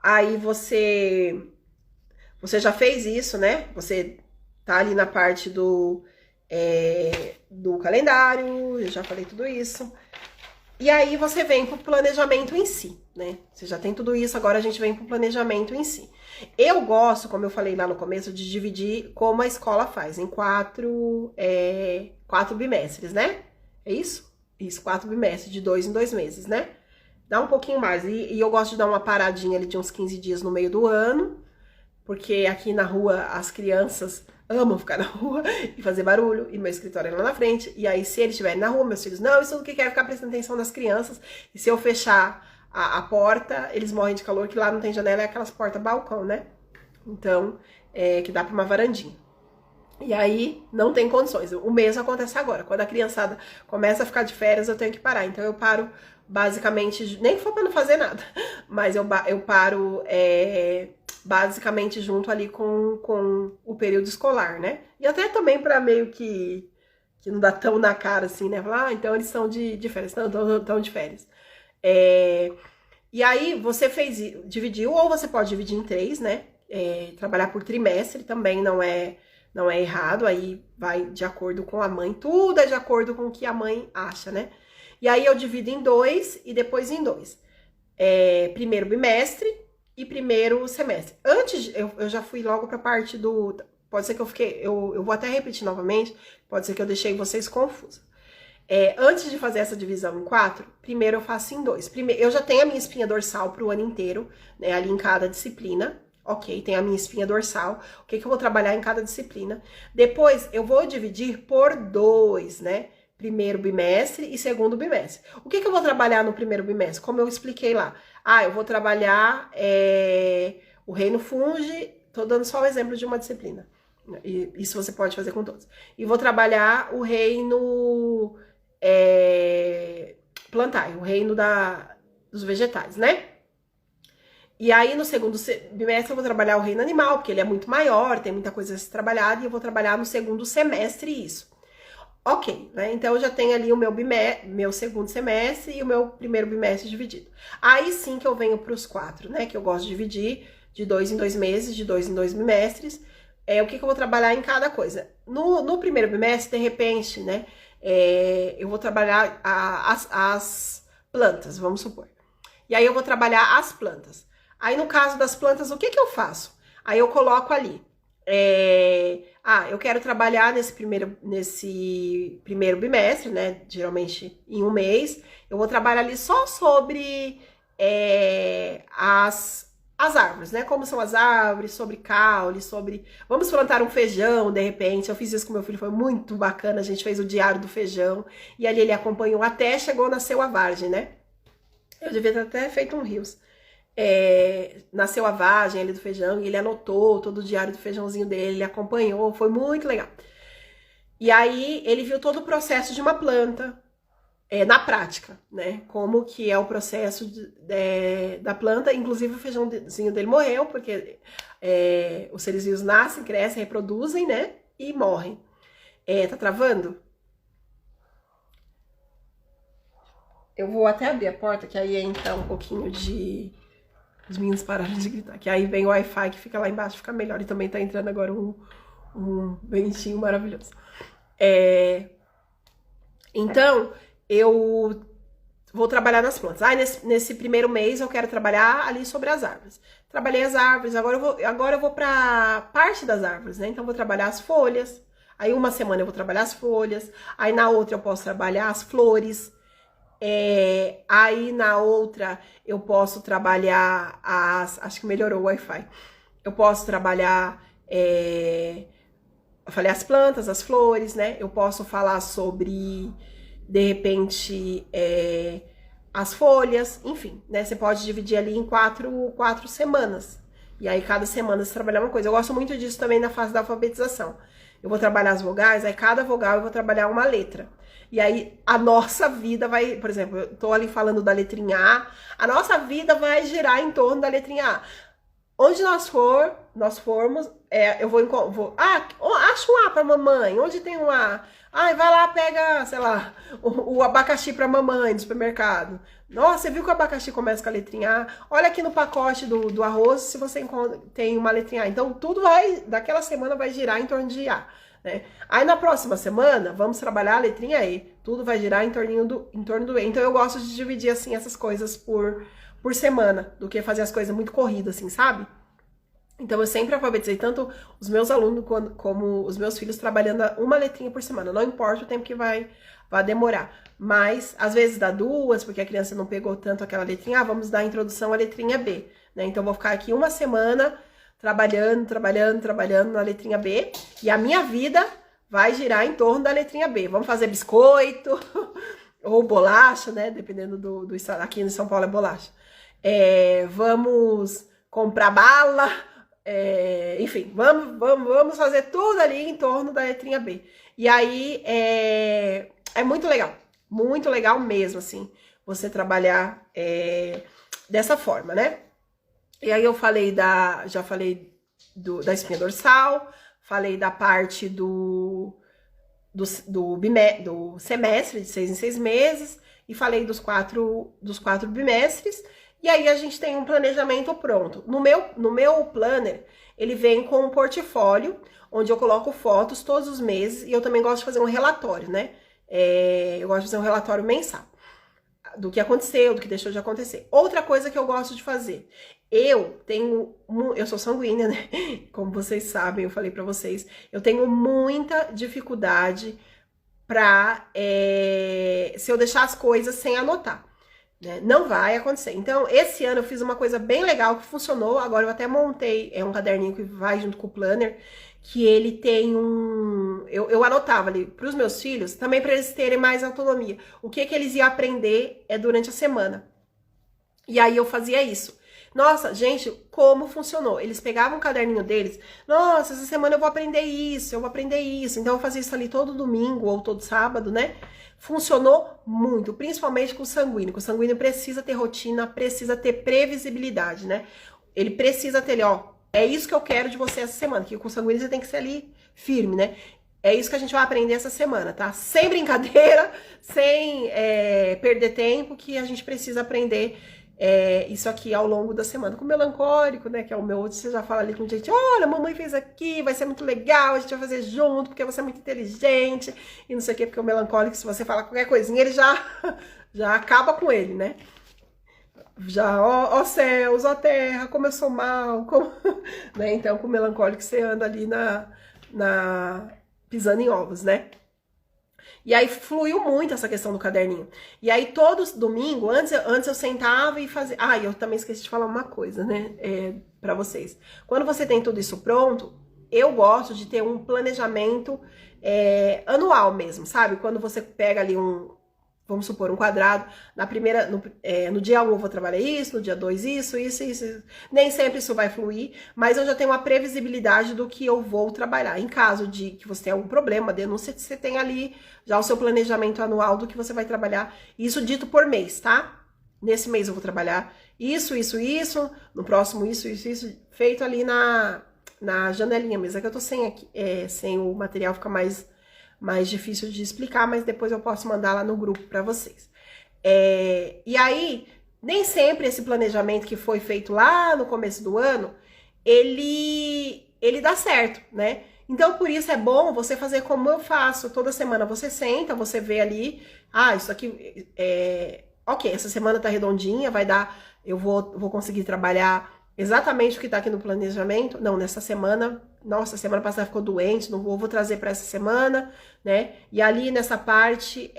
Aí você já fez isso, né? Você tá ali na parte do calendário, eu já falei tudo isso. E aí você vem pro planejamento em si, né? Você já tem tudo isso, agora a gente vem pro planejamento em si. Eu gosto, como eu falei lá no começo, de dividir como a escola faz, em 4 bimestres, né? É isso? Isso, 4 bimestres, de 2 em 2 meses, né? Dá um pouquinho mais. E eu gosto de dar uma paradinha ali de uns 15 dias no meio do ano, porque aqui na rua as crianças amam ficar na rua e fazer barulho, e meu escritório é lá na frente, e aí se eles estiverem na rua, meus filhos, não, isso é o que quer ficar prestando atenção nas crianças, e se eu fechar a porta, eles morrem de calor, que lá não tem janela, é aquelas portas balcão, né? Então, que dá pra uma varandinha. E aí, não tem condições. O mesmo acontece agora, quando a criançada começa a ficar de férias, eu tenho que parar, então eu paro basicamente, nem que for pra não fazer nada, mas eu paro basicamente junto ali com o período escolar, né? E até também pra meio que não dá tão na cara assim, né? Falar, então eles estão de férias, estão de férias. E aí você dividiu, ou você pode dividir em 3, né? Trabalhar por trimestre também não é errado, aí vai de acordo com a mãe, tudo é de acordo com o que a mãe acha, né? E aí eu divido em 2 e depois em 2. Primeiro bimestre e primeiro semestre. Antes, eu já fui logo pra parte do... Pode ser que eu vou até repetir novamente, pode ser que eu deixei vocês confusos. Antes de fazer essa divisão em 4, primeiro eu faço em 2. Eu já tenho a minha espinha dorsal pro ano inteiro, né, ali em cada disciplina. Ok, tem a minha espinha dorsal, o que eu vou trabalhar em cada disciplina. Depois, eu vou dividir por 2, né? Primeiro bimestre e segundo bimestre. O que eu vou trabalhar no primeiro bimestre? Como eu expliquei lá. Eu vou trabalhar o reino fungi, tô dando só o exemplo de uma disciplina. E isso você pode fazer com todos. E vou trabalhar o reino plantário, o reino dos vegetais, né? E aí, no segundo bimestre, eu vou trabalhar o reino animal, porque ele é muito maior, tem muita coisa a ser trabalhada, e eu vou trabalhar no segundo semestre isso. Ok, né? Então, eu já tenho ali o meu segundo semestre e o meu primeiro bimestre dividido. Aí sim que eu venho para os 4, né? Que eu gosto de dividir de 2 em 2 meses, de 2 em 2 bimestres. O que eu vou trabalhar em cada coisa. No primeiro bimestre, de repente, né? Eu vou trabalhar as plantas, vamos supor. E aí, eu vou trabalhar as plantas. Aí, no caso das plantas, o que eu faço? Aí, eu coloco ali. Eu quero trabalhar nesse primeiro bimestre, né? Geralmente em um mês. Eu vou trabalhar ali só sobre as árvores, né? Como são as árvores, sobre caule, sobre... Vamos plantar um feijão, de repente. Eu fiz isso com meu filho, foi muito bacana. A gente fez o diário do feijão. E ali ele acompanhou até nasceu a vargem, né? Eu devia ter até feito um rios. Nasceu a vagem ali do feijão e ele anotou todo o diário do feijãozinho dele, ele acompanhou, foi muito legal. E aí ele viu todo o processo de uma planta na prática, né? Como que é o processo da planta, inclusive o feijãozinho dele morreu, porque os seres vivos nascem, crescem, reproduzem, né? E morrem. Tá travando? Eu vou até abrir a porta, que aí entra um pouquinho de... Os meninos pararam de gritar, que aí vem o Wi-Fi que fica lá embaixo, fica melhor. E também tá entrando agora um ventinho maravilhoso. Então, eu vou trabalhar nas plantas. Nesse primeiro mês eu quero trabalhar ali sobre as árvores. Trabalhei as árvores, agora eu vou pra parte das árvores, né? Então eu vou trabalhar as folhas. Aí uma semana eu vou trabalhar as folhas. Aí na outra eu posso trabalhar as flores. Aí na outra eu posso trabalhar acho que melhorou o Wi-Fi. Eu posso trabalhar, eu falei as plantas, as flores, né? Eu posso falar sobre, de repente, as folhas, enfim, né? Você pode dividir ali em quatro semanas. E aí cada semana você trabalhar uma coisa. Eu gosto muito disso também na fase da alfabetização. Eu vou trabalhar as vogais, aí cada vogal eu vou trabalhar uma letra. E aí a nossa vida vai, por exemplo, eu tô ali falando da letrinha a nossa vida vai girar em torno da letrinha A. Onde nós formos, eu acha um A pra mamãe. Onde tem um A? Vai lá, pega, sei lá, o abacaxi pra mamãe no supermercado. Nossa, você viu que o abacaxi começa com a letrinha A? Olha aqui no pacote do arroz se você tem uma letrinha A. Então, tudo daquela semana vai girar em torno de A. Né? Aí, na próxima semana, vamos trabalhar a letrinha E. Tudo vai girar em torno do E. Então, eu gosto de dividir, assim, essas coisas por semana, do que fazer as coisas muito corridas, assim, sabe? Então, eu sempre alfabetizei tanto os meus alunos como os meus filhos trabalhando uma letrinha por semana. Não importa o tempo que vai demorar. Mas, às vezes, dá duas, porque a criança não pegou tanto aquela letrinha. Vamos dar a introdução à letrinha B. Né? Então, eu vou ficar aqui uma semana trabalhando na letrinha B. E a minha vida vai girar em torno da letrinha B. Vamos fazer biscoito ou bolacha, né? Dependendo do estado. Aqui em São Paulo é bolacha. Vamos comprar bala. Enfim, vamos fazer tudo ali em torno da letrinha B. E aí é muito legal mesmo, assim, você trabalhar dessa forma, né? E aí já falei da espinha dorsal, falei da parte do semestre, de 6 em 6 meses, e falei dos quatro bimestres. E aí a gente tem um planejamento pronto. No meu planner, ele vem com um portfólio, onde eu coloco fotos todos os meses, e eu também gosto de fazer um relatório, né? Eu gosto de fazer um relatório mensal, do que aconteceu, do que deixou de acontecer. Outra coisa que eu gosto de fazer, eu sou sanguínea, né? Como vocês sabem, eu falei pra vocês, eu tenho muita dificuldade se eu deixar as coisas sem anotar. Né? Não vai acontecer. Então, esse ano eu fiz uma coisa bem legal que funcionou. Agora eu até montei um caderninho que vai junto com o planner, que ele tem eu anotava ali para os meus filhos, também para eles terem mais autonomia. O que eles iam aprender durante a semana. E aí eu fazia isso. Nossa, gente, como funcionou? Eles pegavam o caderninho deles. Nossa, essa semana eu vou aprender isso, Então eu fazia isso ali todo domingo ou todo sábado, né? Funcionou muito, principalmente com o sanguíneo. O sanguíneo precisa ter rotina, precisa ter previsibilidade, né? Ele precisa ter ali, é isso que eu quero de você essa semana. Que com o sanguíneo você tem que ser ali firme, né? É isso que a gente vai aprender essa semana, tá? Sem brincadeira, sem perder tempo, que a gente precisa aprender isso aqui ao longo da semana. Com o melancólico, né, que é o meu, você já fala ali com gente, olha, a mamãe fez aqui, vai ser muito legal, a gente vai fazer junto, porque você é muito inteligente, e não sei o quê, porque o melancólico, se você falar qualquer coisinha, ele já acaba com ele, né? Já, ó céus, ó terra, como eu sou mal, né? Então, com o melancólico, você anda ali pisando em ovos, né? E aí fluiu muito essa questão do caderninho. E aí todos domingo, antes eu sentava e fazia... eu também esqueci de falar uma coisa, né? Pra vocês. Quando você tem tudo isso pronto, eu gosto de ter um planejamento anual mesmo, sabe? Quando você pega ali vamos supor, um quadrado, no dia 1 eu vou trabalhar isso, no dia 2 isso. Nem sempre isso vai fluir, mas eu já tenho uma previsibilidade do que eu vou trabalhar. Em caso de que você tenha algum problema, denúncia, você tem ali já o seu planejamento anual do que você vai trabalhar, isso dito por mês, tá? Nesse mês eu vou trabalhar isso, no próximo isso, feito ali na janelinha mesmo. É que eu tô sem o material, fica mais difícil de explicar, mas depois eu posso mandar lá no grupo para vocês. E aí, nem sempre esse planejamento que foi feito lá no começo do ano, ele dá certo, né? Então, por isso é bom você fazer como eu faço. Toda semana você senta, você vê ali, isso aqui ok, essa semana tá redondinha, vai dar, eu vou conseguir trabalhar exatamente o que tá aqui no planejamento. Não, nessa semana, nossa, semana passada ficou doente, não vou trazer para essa semana, né? E ali nessa parte,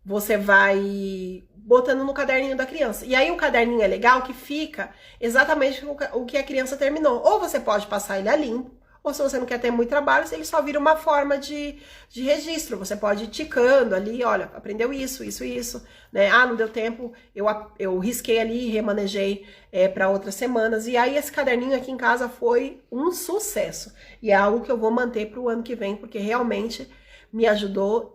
você vai botando no caderninho da criança. E aí o caderninho é legal que fica exatamente o que a criança terminou. Ou você pode passar ele a limpo, ou se você não quer ter muito trabalho, ele só vira uma forma de registro. Você pode ir ticando ali, olha, aprendeu isso, né? Não deu tempo, eu risquei ali, remanejei para outras semanas. E aí esse caderninho aqui em casa foi um sucesso. E é algo que eu vou manter para o ano que vem, porque realmente me ajudou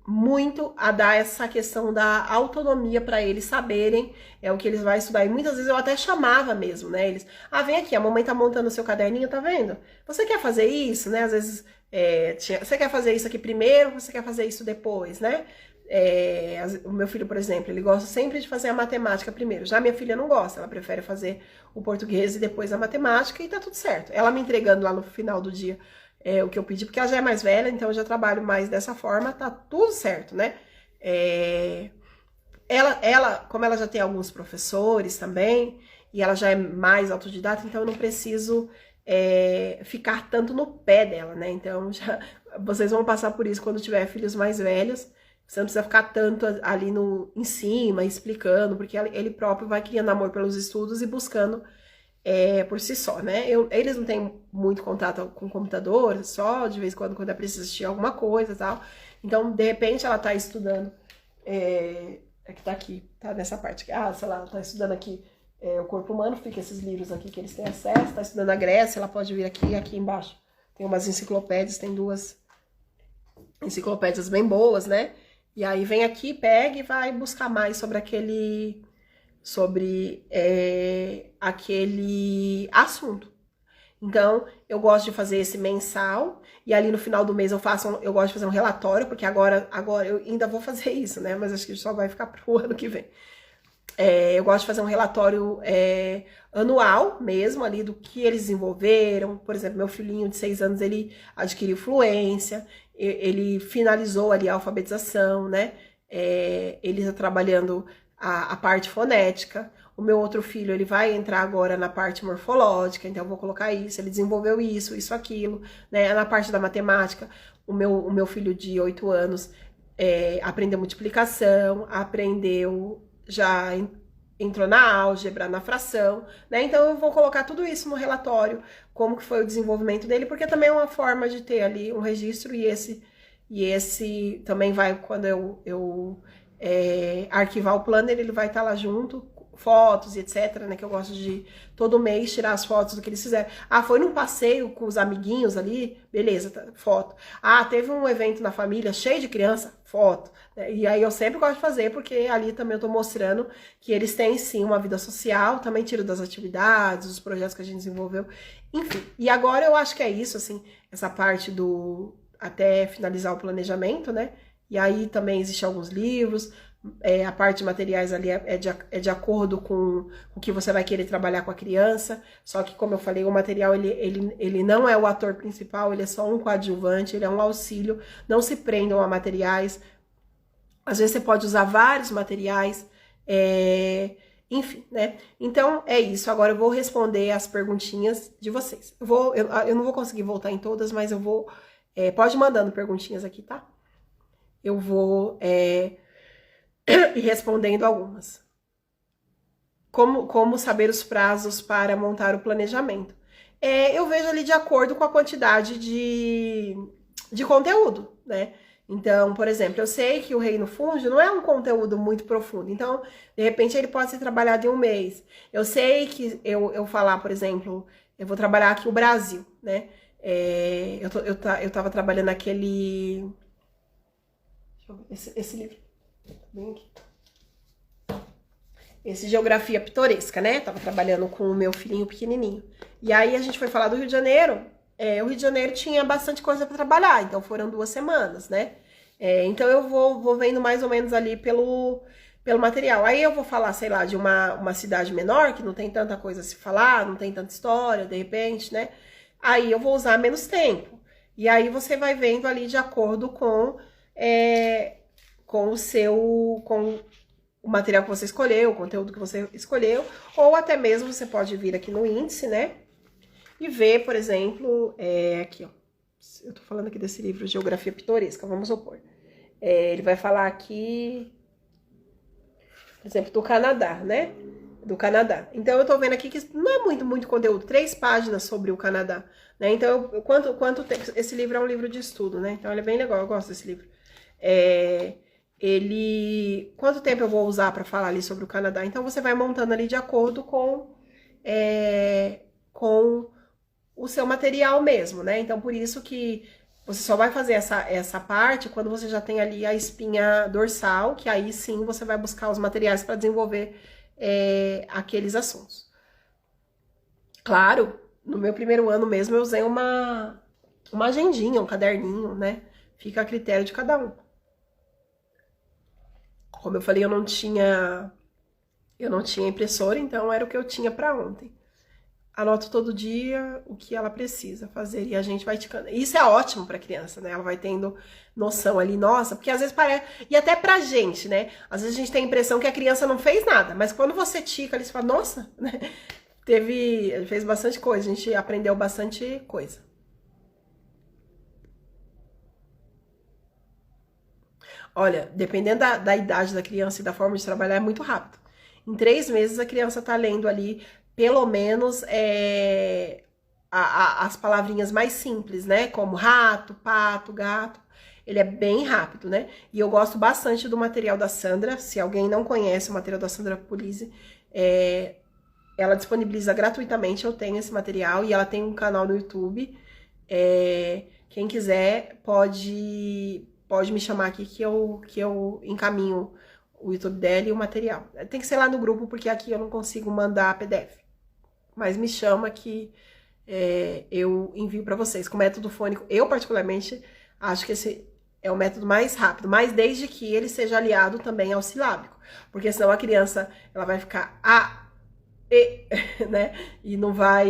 muito a dar essa questão da autonomia para eles saberem o que eles vão estudar. E muitas vezes eu até chamava mesmo, né? Eles, vem aqui, a mamãe tá montando o seu caderninho, tá vendo? Você quer fazer isso, né? Às vezes, você quer fazer isso aqui primeiro, você quer fazer isso depois, né? O meu filho, por exemplo, ele gosta sempre de fazer a matemática primeiro. Já minha filha não gosta, ela prefere fazer o português e depois a matemática, e tá tudo certo. Ela me entregando lá no final do dia o que eu pedi, porque ela já é mais velha, então eu já trabalho mais dessa forma, tá tudo certo, né? Ela, como ela já tem alguns professores também, e ela já é mais autodidata, então eu não preciso ficar tanto no pé dela, né? Então, vocês vão passar por isso quando tiver filhos mais velhos, você não precisa ficar tanto ali em cima, explicando, porque ele próprio vai criando amor pelos estudos e buscando por si só, né? Eles não têm muito contato com o computador, só de vez em quando é preciso assistir alguma coisa e tal. Então, de repente, ela tá estudando, que tá aqui, tá nessa parte aqui. Sei lá, ela tá estudando aqui o corpo humano, fica esses livros aqui que eles têm acesso, tá estudando a Grécia, ela pode vir aqui embaixo. Tem umas enciclopédias, tem 2 enciclopédias bem boas, né? E aí vem aqui, pega e vai buscar mais sobre aquele assunto. Então, eu gosto de fazer esse mensal, e ali no final do mês eu gosto de fazer um relatório, porque agora eu ainda vou fazer isso, né? Mas acho que só vai ficar pro ano que vem. Eu gosto de fazer um relatório anual mesmo, ali do que eles desenvolveram. Por exemplo, meu filhinho de 6 anos, ele adquiriu fluência, ele finalizou ali a alfabetização, né? Ele tá trabalhando a parte fonética. O meu outro filho, ele vai entrar agora na parte morfológica, então eu vou colocar isso, ele desenvolveu isso, aquilo, né? Na parte da matemática, o meu filho de 8 anos aprendeu multiplicação, já entrou na álgebra, na fração, né? Então eu vou colocar tudo isso no relatório, como que foi o desenvolvimento dele, porque também é uma forma de ter ali um registro, e esse também vai, quando eu arquivar o planner, ele vai estar lá junto, fotos e etc, né, que eu gosto de todo mês tirar as fotos do que eles fizeram. Foi num passeio com os amiguinhos ali, beleza, foto. Teve um evento na família cheio de criança, foto. E aí eu sempre gosto de fazer, porque ali também eu tô mostrando que eles têm sim uma vida social, também tiro das atividades, dos projetos que a gente desenvolveu, enfim. E agora eu acho que é isso, assim, essa parte até finalizar o planejamento, né? E aí também existem alguns livros, a parte de materiais ali é de acordo com o que você vai querer trabalhar com a criança. Só que, como eu falei, o material ele não é o ator principal, ele é só um coadjuvante, ele é um auxílio. Não se prendam a materiais. Às vezes você pode usar vários materiais, enfim, né? Então é isso. Agora eu vou responder as perguntinhas de vocês. Eu não vou conseguir voltar em todas, mas eu vou. Pode ir mandando perguntinhas aqui, tá? Eu vou ir respondendo algumas. Como saber os prazos para montar o planejamento? Eu vejo ali de acordo com a quantidade de conteúdo, né? Então, por exemplo, eu sei que o Reino Fúngio não é um conteúdo muito profundo, então, de repente, ele pode ser trabalhado em um mês. Eu sei que eu falar, por exemplo, eu vou trabalhar aqui o Brasil, né? Eu tava trabalhando aquele... Deixa eu ver, esse livro. Bem aqui. Esse Geografia Pitoresca, né? Tava trabalhando com o meu filhinho pequenininho. E aí a gente foi falar do Rio de Janeiro. O Rio de Janeiro tinha bastante coisa para trabalhar, então foram 2 semanas, né? Então eu vou vendo mais ou menos ali pelo material. Aí eu vou falar, sei lá, de uma cidade menor, que não tem tanta coisa a se falar, não tem tanta história, de repente, né? Aí eu vou usar menos tempo. E aí você vai vendo ali de acordo com o material que você escolheu, o conteúdo que você escolheu, ou até mesmo você pode vir aqui no índice, né? E ver, por exemplo, aqui, ó. Eu tô falando aqui desse livro Geografia Pitoresca, vamos supor. Ele vai falar aqui, por exemplo, do Canadá, né? Do Canadá. Então, eu tô vendo aqui que não é muito conteúdo, 3 páginas sobre o Canadá, né? Então, quanto tempo... Esse livro é um livro de estudo, né? Então, ele é bem legal, eu gosto desse livro. Quanto tempo eu vou usar para falar ali sobre o Canadá? Então, você vai montando ali de acordo com o seu material mesmo, né? Então, por isso que você só vai fazer essa parte quando você já tem ali a espinha dorsal, que aí sim você vai buscar os materiais para desenvolver aqueles assuntos. Claro, no meu primeiro ano mesmo eu usei uma agendinha, um caderninho, né? Fica a critério de cada um. Como eu falei, eu não tinha impressora, então era o que eu tinha para ontem. Anoto todo dia o que ela precisa fazer e a gente vai ticando. Isso é ótimo para criança, né? Ela vai tendo noção ali, nossa, porque às vezes parece, e até pra gente, né? Às vezes a gente tem a impressão que a criança não fez nada, mas quando você tica ali, você fala, nossa, né? Fez bastante coisa, a gente aprendeu bastante coisa. Olha, dependendo da idade da criança e da forma de trabalhar, é muito rápido. Em 3 meses a criança tá lendo ali pelo menos as palavrinhas mais simples, né? Como rato, pato, gato. Ele é bem rápido, né? E eu gosto bastante do material da Sandra. Se alguém não conhece o material da Sandra Pulizzi, ela disponibiliza gratuitamente. Eu tenho esse material e ela tem um canal no YouTube. Quem quiser pode me chamar aqui que eu encaminho o YouTube dela e o material. Tem que ser lá no grupo, porque aqui eu não consigo mandar PDF. Mas me chama que eu envio para vocês. Com o método fônico, eu particularmente acho que esse é o método mais rápido, mas desde que ele seja aliado também ao silábico. Porque senão a criança ela vai ficar A, E, né? E não vai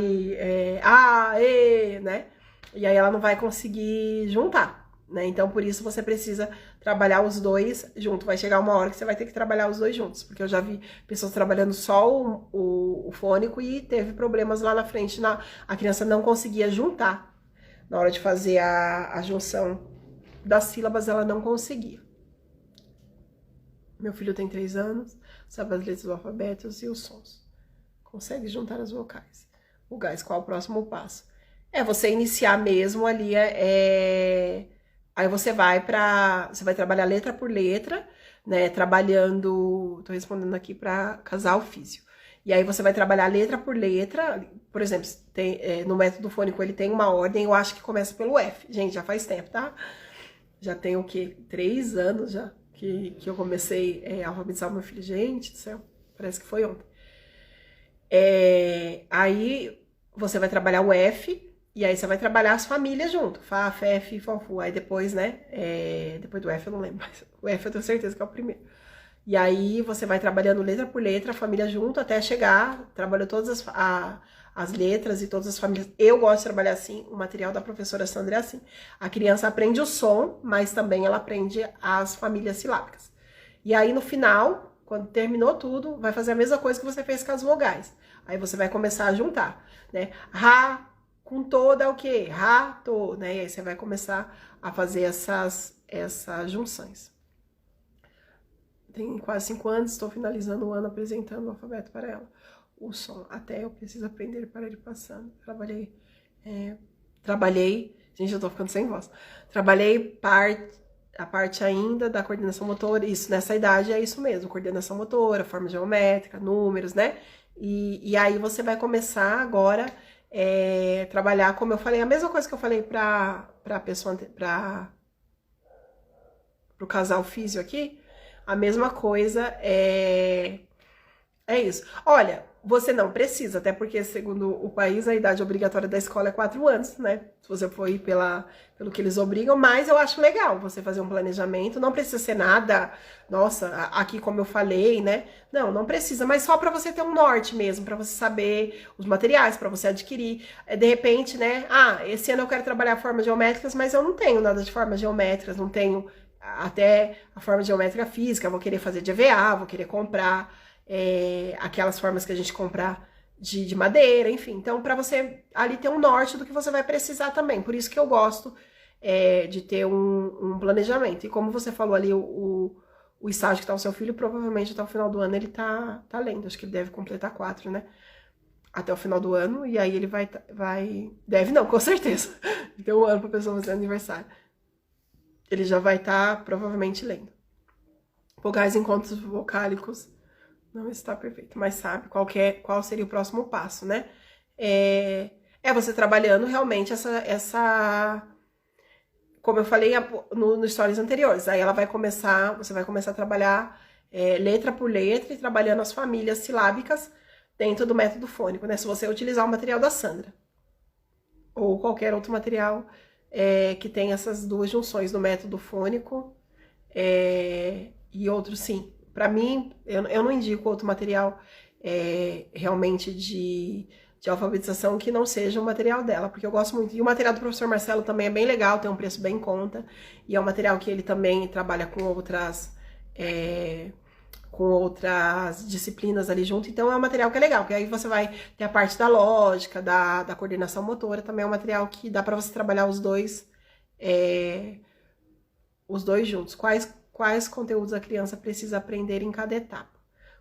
A, E, né? E aí ela não vai conseguir juntar. Né? Então, por isso, você precisa trabalhar os dois juntos. Vai chegar uma hora que você vai ter que trabalhar os dois juntos. Porque eu já vi pessoas trabalhando só o fônico e teve problemas lá na frente. A criança não conseguia juntar. Na hora de fazer a junção das sílabas, ela não conseguia. Meu filho tem 3 anos, sabe as letras do alfabeto e os sons. Consegue juntar as vocais. Vogais, qual é o próximo passo? Você iniciar mesmo ali, aí você vai trabalhar letra por letra, né, tô respondendo aqui para casal físio. E aí você vai trabalhar letra por letra, por exemplo, no método fônico ele tem uma ordem, eu acho que começa pelo F. Gente, já faz tempo, tá? Já tem o quê? 3 anos já que eu comecei a alfabetizar o meu filho. Gente do céu, parece que foi ontem. Aí você vai trabalhar o F, e aí você vai trabalhar as famílias junto. Fá, fé, fi, fó, fu. Aí depois, né? Depois do F eu não lembro, mas o F eu tenho certeza que é o primeiro. E aí você vai trabalhando letra por letra, a família junto, até chegar, trabalhou todas as letras e todas as famílias. Eu gosto de trabalhar assim, o material da professora Sandra é assim. A criança aprende o som, mas também ela aprende as famílias silábicas. E aí no final, quando terminou tudo, vai fazer a mesma coisa que você fez com as vogais. Aí você vai começar a juntar, né? Ra, com toda o quê? Rato, né? E aí você vai começar a fazer essas junções. Tem quase 5 anos, estou finalizando o ano apresentando o alfabeto para ela. O som, até eu preciso aprender para ir passando. Trabalhei, gente, eu tô ficando sem voz. Trabalhei a parte ainda da coordenação motora, isso nessa idade é isso mesmo, coordenação motora, forma geométrica, números, né? E aí você vai começar agora trabalhar, como eu falei, a mesma coisa que eu falei para o casal físio aqui, a mesma coisa é isso. Olha, você não precisa, até porque, segundo o país, a idade obrigatória da escola é 4 anos, né? Se você for ir pelo que eles obrigam, mas eu acho legal você fazer um planejamento. Não precisa ser nada, nossa, aqui como eu falei, né? Não, não precisa, mas só para você ter um norte mesmo, para você saber os materiais, para você adquirir. De repente, né? Ah, esse ano eu quero trabalhar formas geométricas, mas eu não tenho nada de formas geométricas, não tenho até a forma geométrica física, vou querer fazer de EVA, vou querer comprar aquelas formas que a gente compra de madeira, enfim. Então, para você ali ter um norte do que você vai precisar também. Por isso que eu gosto de ter um planejamento. E como você falou ali, o estágio que tá o seu filho, provavelmente até o final do ano ele tá lendo. Acho que ele deve completar 4, né? Até o final do ano. E aí ele vai deve não, com certeza. Tem um ano pra pessoa fazer aniversário. Ele já vai estar provavelmente lendo. Vogais encontros vocálicos. Não está perfeito, mas sabe qual seria o próximo passo, né? É você trabalhando realmente essa como eu falei nos stories anteriores. Aí você vai começar a trabalhar letra por letra e trabalhando as famílias silábicas dentro do método fônico, né? Se você utilizar o material da Sandra ou qualquer outro material que tem essas duas junções no método fônico e outros sim. Para mim, eu não indico outro material realmente de alfabetização que não seja o material dela, porque eu gosto muito. E o material do professor Marcelo também é bem legal, tem um preço bem em conta, e é um material que ele também trabalha com outras disciplinas ali junto, então é um material que é legal, que aí você vai ter a parte da lógica, da coordenação motora, também é um material que dá para você trabalhar os dois juntos. Quais conteúdos a criança precisa aprender em cada etapa?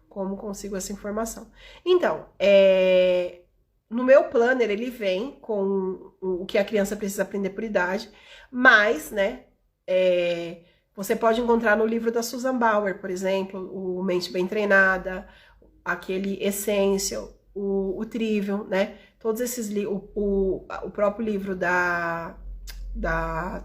Como consigo essa informação? Então, no meu planner, ele vem com o que a criança precisa aprender por idade, mas, né, você pode encontrar no livro da Susan Bauer, por exemplo, o Mente Bem Treinada, aquele Essential, o Trivium, né? Todos esses livros, o próprio livro da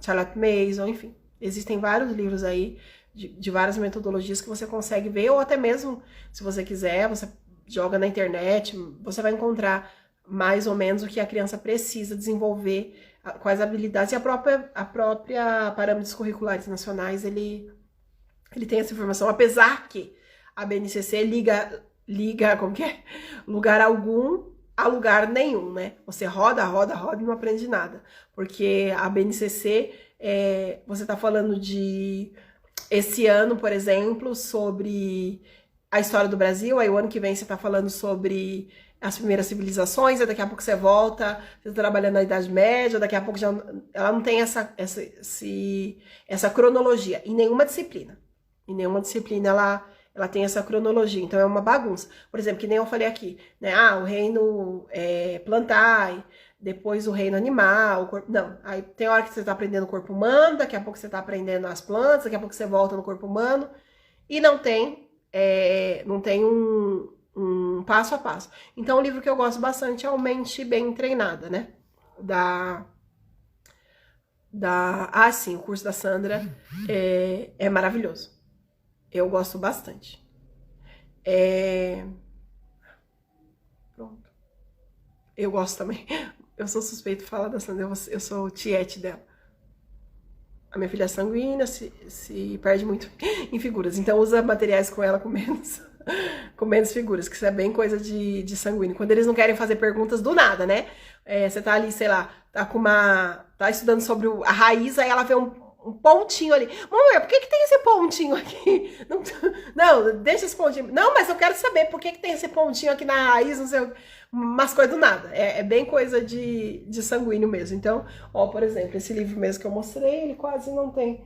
Charlotte Mason, enfim. Existem vários livros aí de várias metodologias que você consegue ver, ou até mesmo, se você quiser, você joga na internet, você vai encontrar mais ou menos o que a criança precisa desenvolver, quais habilidades, e a própria Parâmetros Curriculares Nacionais, ele tem essa informação, apesar que a BNCC liga, como que é? Lugar algum a lugar nenhum, né? Você roda e não aprende nada, porque a BNCC, você tá falando de, esse ano, por exemplo, sobre a história do Brasil, aí o ano que vem você tá falando sobre as primeiras civilizações, aí daqui a pouco você volta, você tá trabalhando na Idade Média, daqui a pouco já ela não tem essa cronologia em nenhuma disciplina. Em nenhuma disciplina ela tem essa cronologia, então é uma bagunça. Por exemplo, que nem eu falei aqui, né? O reino plantar, depois o reino animal, o corpo... Não, aí tem hora que você tá aprendendo o corpo humano, daqui a pouco você tá aprendendo as plantas, daqui a pouco você volta no corpo humano, e não tem um passo a passo. Então, o livro que eu gosto bastante é o Mente Bem Treinada, né? Sim, o curso da Sandra é maravilhoso. Eu gosto bastante. Pronto. Eu gosto também. Eu sou suspeito de falar da Sandra, eu sou tiete dela. A minha filha é sanguínea, se perde muito em figuras. Então usa materiais com ela com menos figuras, que isso é bem coisa de sanguíneo. Quando eles não querem fazer perguntas do nada, né? Você tá ali, sei lá, tá estudando sobre a raiz, aí ela vê um pontinho ali. Mamãe, por que tem esse pontinho aqui? Não, deixa esse pontinho. Não, mas eu quero saber por que tem esse pontinho aqui na raiz, não sei, umas coisas do nada. É bem coisa de sanguíneo mesmo. Então, por exemplo, esse livro mesmo que eu mostrei, ele quase não tem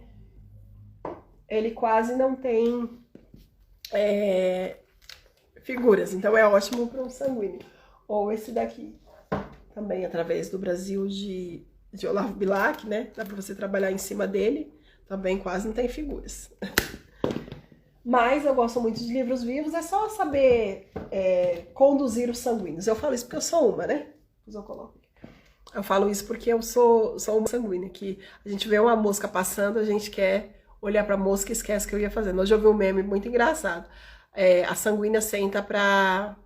figuras. Então, é ótimo para um sanguíneo. Ou esse daqui, também através do Brasil de Olavo Bilac, né? Dá pra você trabalhar em cima dele. Também quase não tem figuras. Mas eu gosto muito de livros vivos. É só saber conduzir os sanguíneos. Eu falo isso porque eu sou uma, né? Eu falo isso porque eu sou uma sanguínea. Que a gente vê uma mosca passando, a gente quer olhar pra mosca e esquece o que eu ia fazendo. Hoje eu vi um meme muito engraçado. A sanguínea senta pra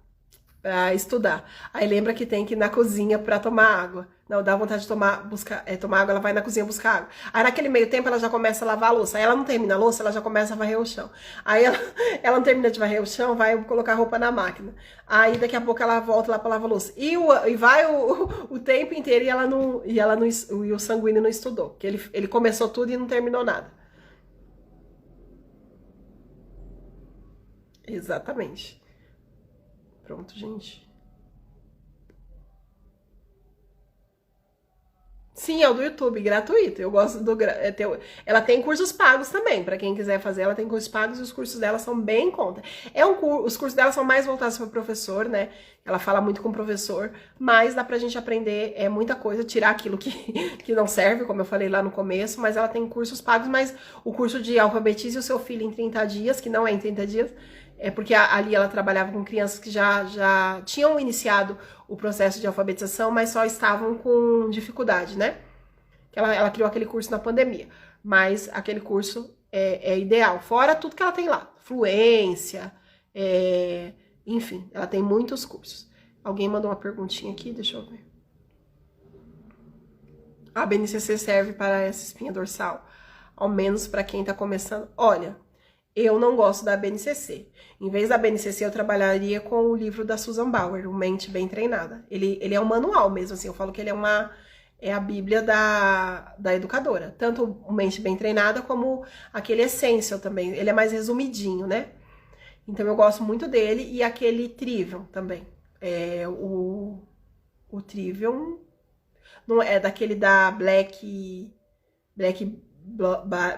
pra estudar. Aí lembra que tem que ir na cozinha pra tomar água. Não, dá vontade de tomar água, ela vai na cozinha buscar água. Aí naquele meio tempo ela já começa a lavar a louça. Aí ela não termina a louça, ela já começa a varrer o chão. Aí ela não termina de varrer o chão, vai colocar a roupa na máquina. Aí daqui a pouco ela volta lá pra lavar a louça. E vai o tempo inteiro e o sanguíneo não estudou. Porque ele começou tudo e não terminou nada. Exatamente. Pronto, gente. Sim, é o do YouTube, gratuito. Eu gosto ela tem cursos pagos também, pra quem quiser fazer. Ela tem cursos pagos e os cursos dela são bem em conta. Os cursos dela são mais voltados para o professor, né? Ela fala muito com o professor, mas dá pra gente aprender muita coisa, tirar aquilo que não serve, como eu falei lá no começo, mas ela tem cursos pagos, mas o curso de Alfabetize o Seu Filho em 30 dias, que não é em 30 dias, é porque ali ela trabalhava com crianças que já tinham iniciado o processo de alfabetização, mas só estavam com dificuldade, né? Ela criou aquele curso na pandemia, mas aquele curso é ideal, fora tudo que ela tem lá, fluência, enfim, ela tem muitos cursos. Alguém mandou uma perguntinha aqui, deixa eu ver. A BNCC serve para essa espinha dorsal, ao menos para quem está começando. Olha, eu não gosto da BNCC. Em vez da BNCC, eu trabalharia com o livro da Susan Bauer, o Mente Bem Treinada. Ele é um manual mesmo, assim, eu falo que ele é a bíblia da educadora. Tanto o Mente Bem Treinada, como aquele Essential também. Ele é mais resumidinho, né? Então eu gosto muito dele. E aquele Trivium também. O Trivium não é daquele da Black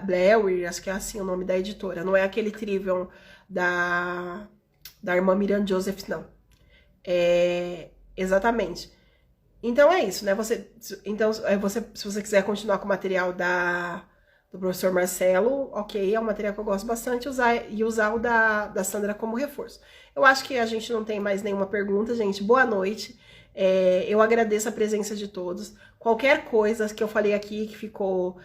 Blair, acho que é assim o nome da editora. Não é aquele Trivium da irmã Miriam Joseph, não. Exatamente. Então é isso, né? Se você quiser continuar com o material do professor Marcelo, ok, é um material que eu gosto bastante, usar o da Sandra como reforço. Eu acho que a gente não tem mais nenhuma pergunta, gente. Boa noite. Eu agradeço a presença de todos. Qualquer coisa que eu falei aqui que ficou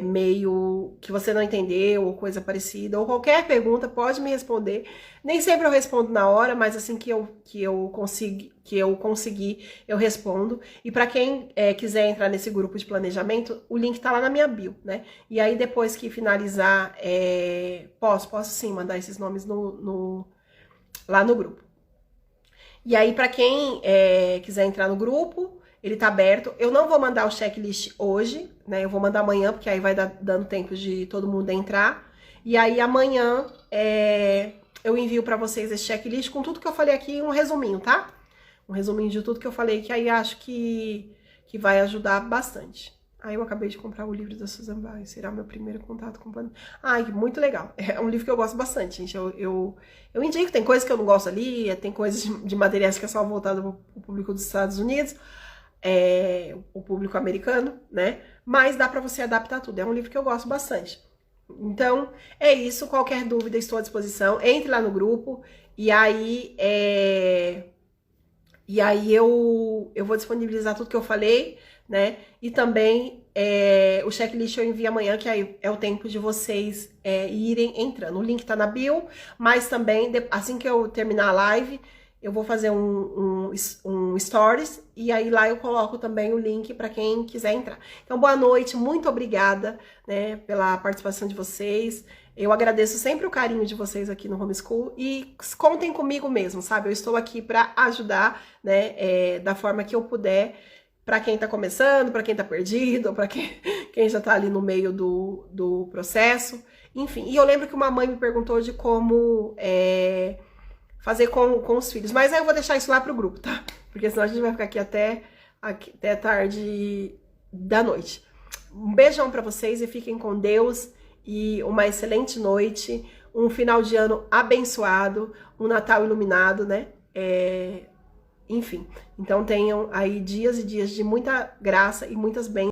meio que você não entendeu ou coisa parecida, ou qualquer pergunta, pode me responder. Nem sempre eu respondo na hora, mas assim que eu conseguir, eu respondo. E para quem quiser entrar nesse grupo de planejamento, o link tá lá na minha bio, né? E aí depois que finalizar, posso sim mandar esses nomes lá no grupo. E aí, para quem quiser entrar no grupo, ele tá aberto. Eu não vou mandar o checklist hoje, né? Eu vou mandar amanhã, porque aí vai dando tempo de todo mundo entrar. E aí, amanhã, eu envio para vocês esse checklist com tudo que eu falei aqui, um resuminho, tá? Um resuminho de tudo que eu falei, que aí acho que vai ajudar bastante. Aí eu acabei de comprar o livro da Susan Bauer, será meu primeiro contato com o plano. Ai, muito legal. É um livro que eu gosto bastante, gente. Eu indico, tem coisas que eu não gosto ali, tem coisas de materiais que é só voltado para o público dos Estados Unidos, o público americano, né? Mas dá para você adaptar tudo. É um livro que eu gosto bastante. Então, é isso. Qualquer dúvida, estou à disposição. Entre lá no grupo e aí eu vou disponibilizar tudo que eu falei, né? E também o checklist eu envio amanhã, que aí é o tempo de vocês irem entrando. O link tá na bio, mas também, assim que eu terminar a live, eu vou fazer um stories, e aí lá eu coloco também o link para quem quiser entrar. Então, boa noite, muito obrigada, né, pela participação de vocês. Eu agradeço sempre o carinho de vocês aqui no Homeschool e contem comigo mesmo, sabe? Eu estou aqui para ajudar, né, da forma que eu puder, para quem está começando, para quem está perdido, para quem já está ali no meio do processo, enfim. E eu lembro que uma mãe me perguntou de como fazer com os filhos, mas aí eu vou deixar isso lá pro grupo, tá? Porque senão a gente vai ficar aqui até tarde da noite. Um beijão para vocês e fiquem com Deus e uma excelente noite, um final de ano abençoado, um Natal iluminado, né? Enfim, então tenham aí dias e dias de muita graça e muitas bênçãos.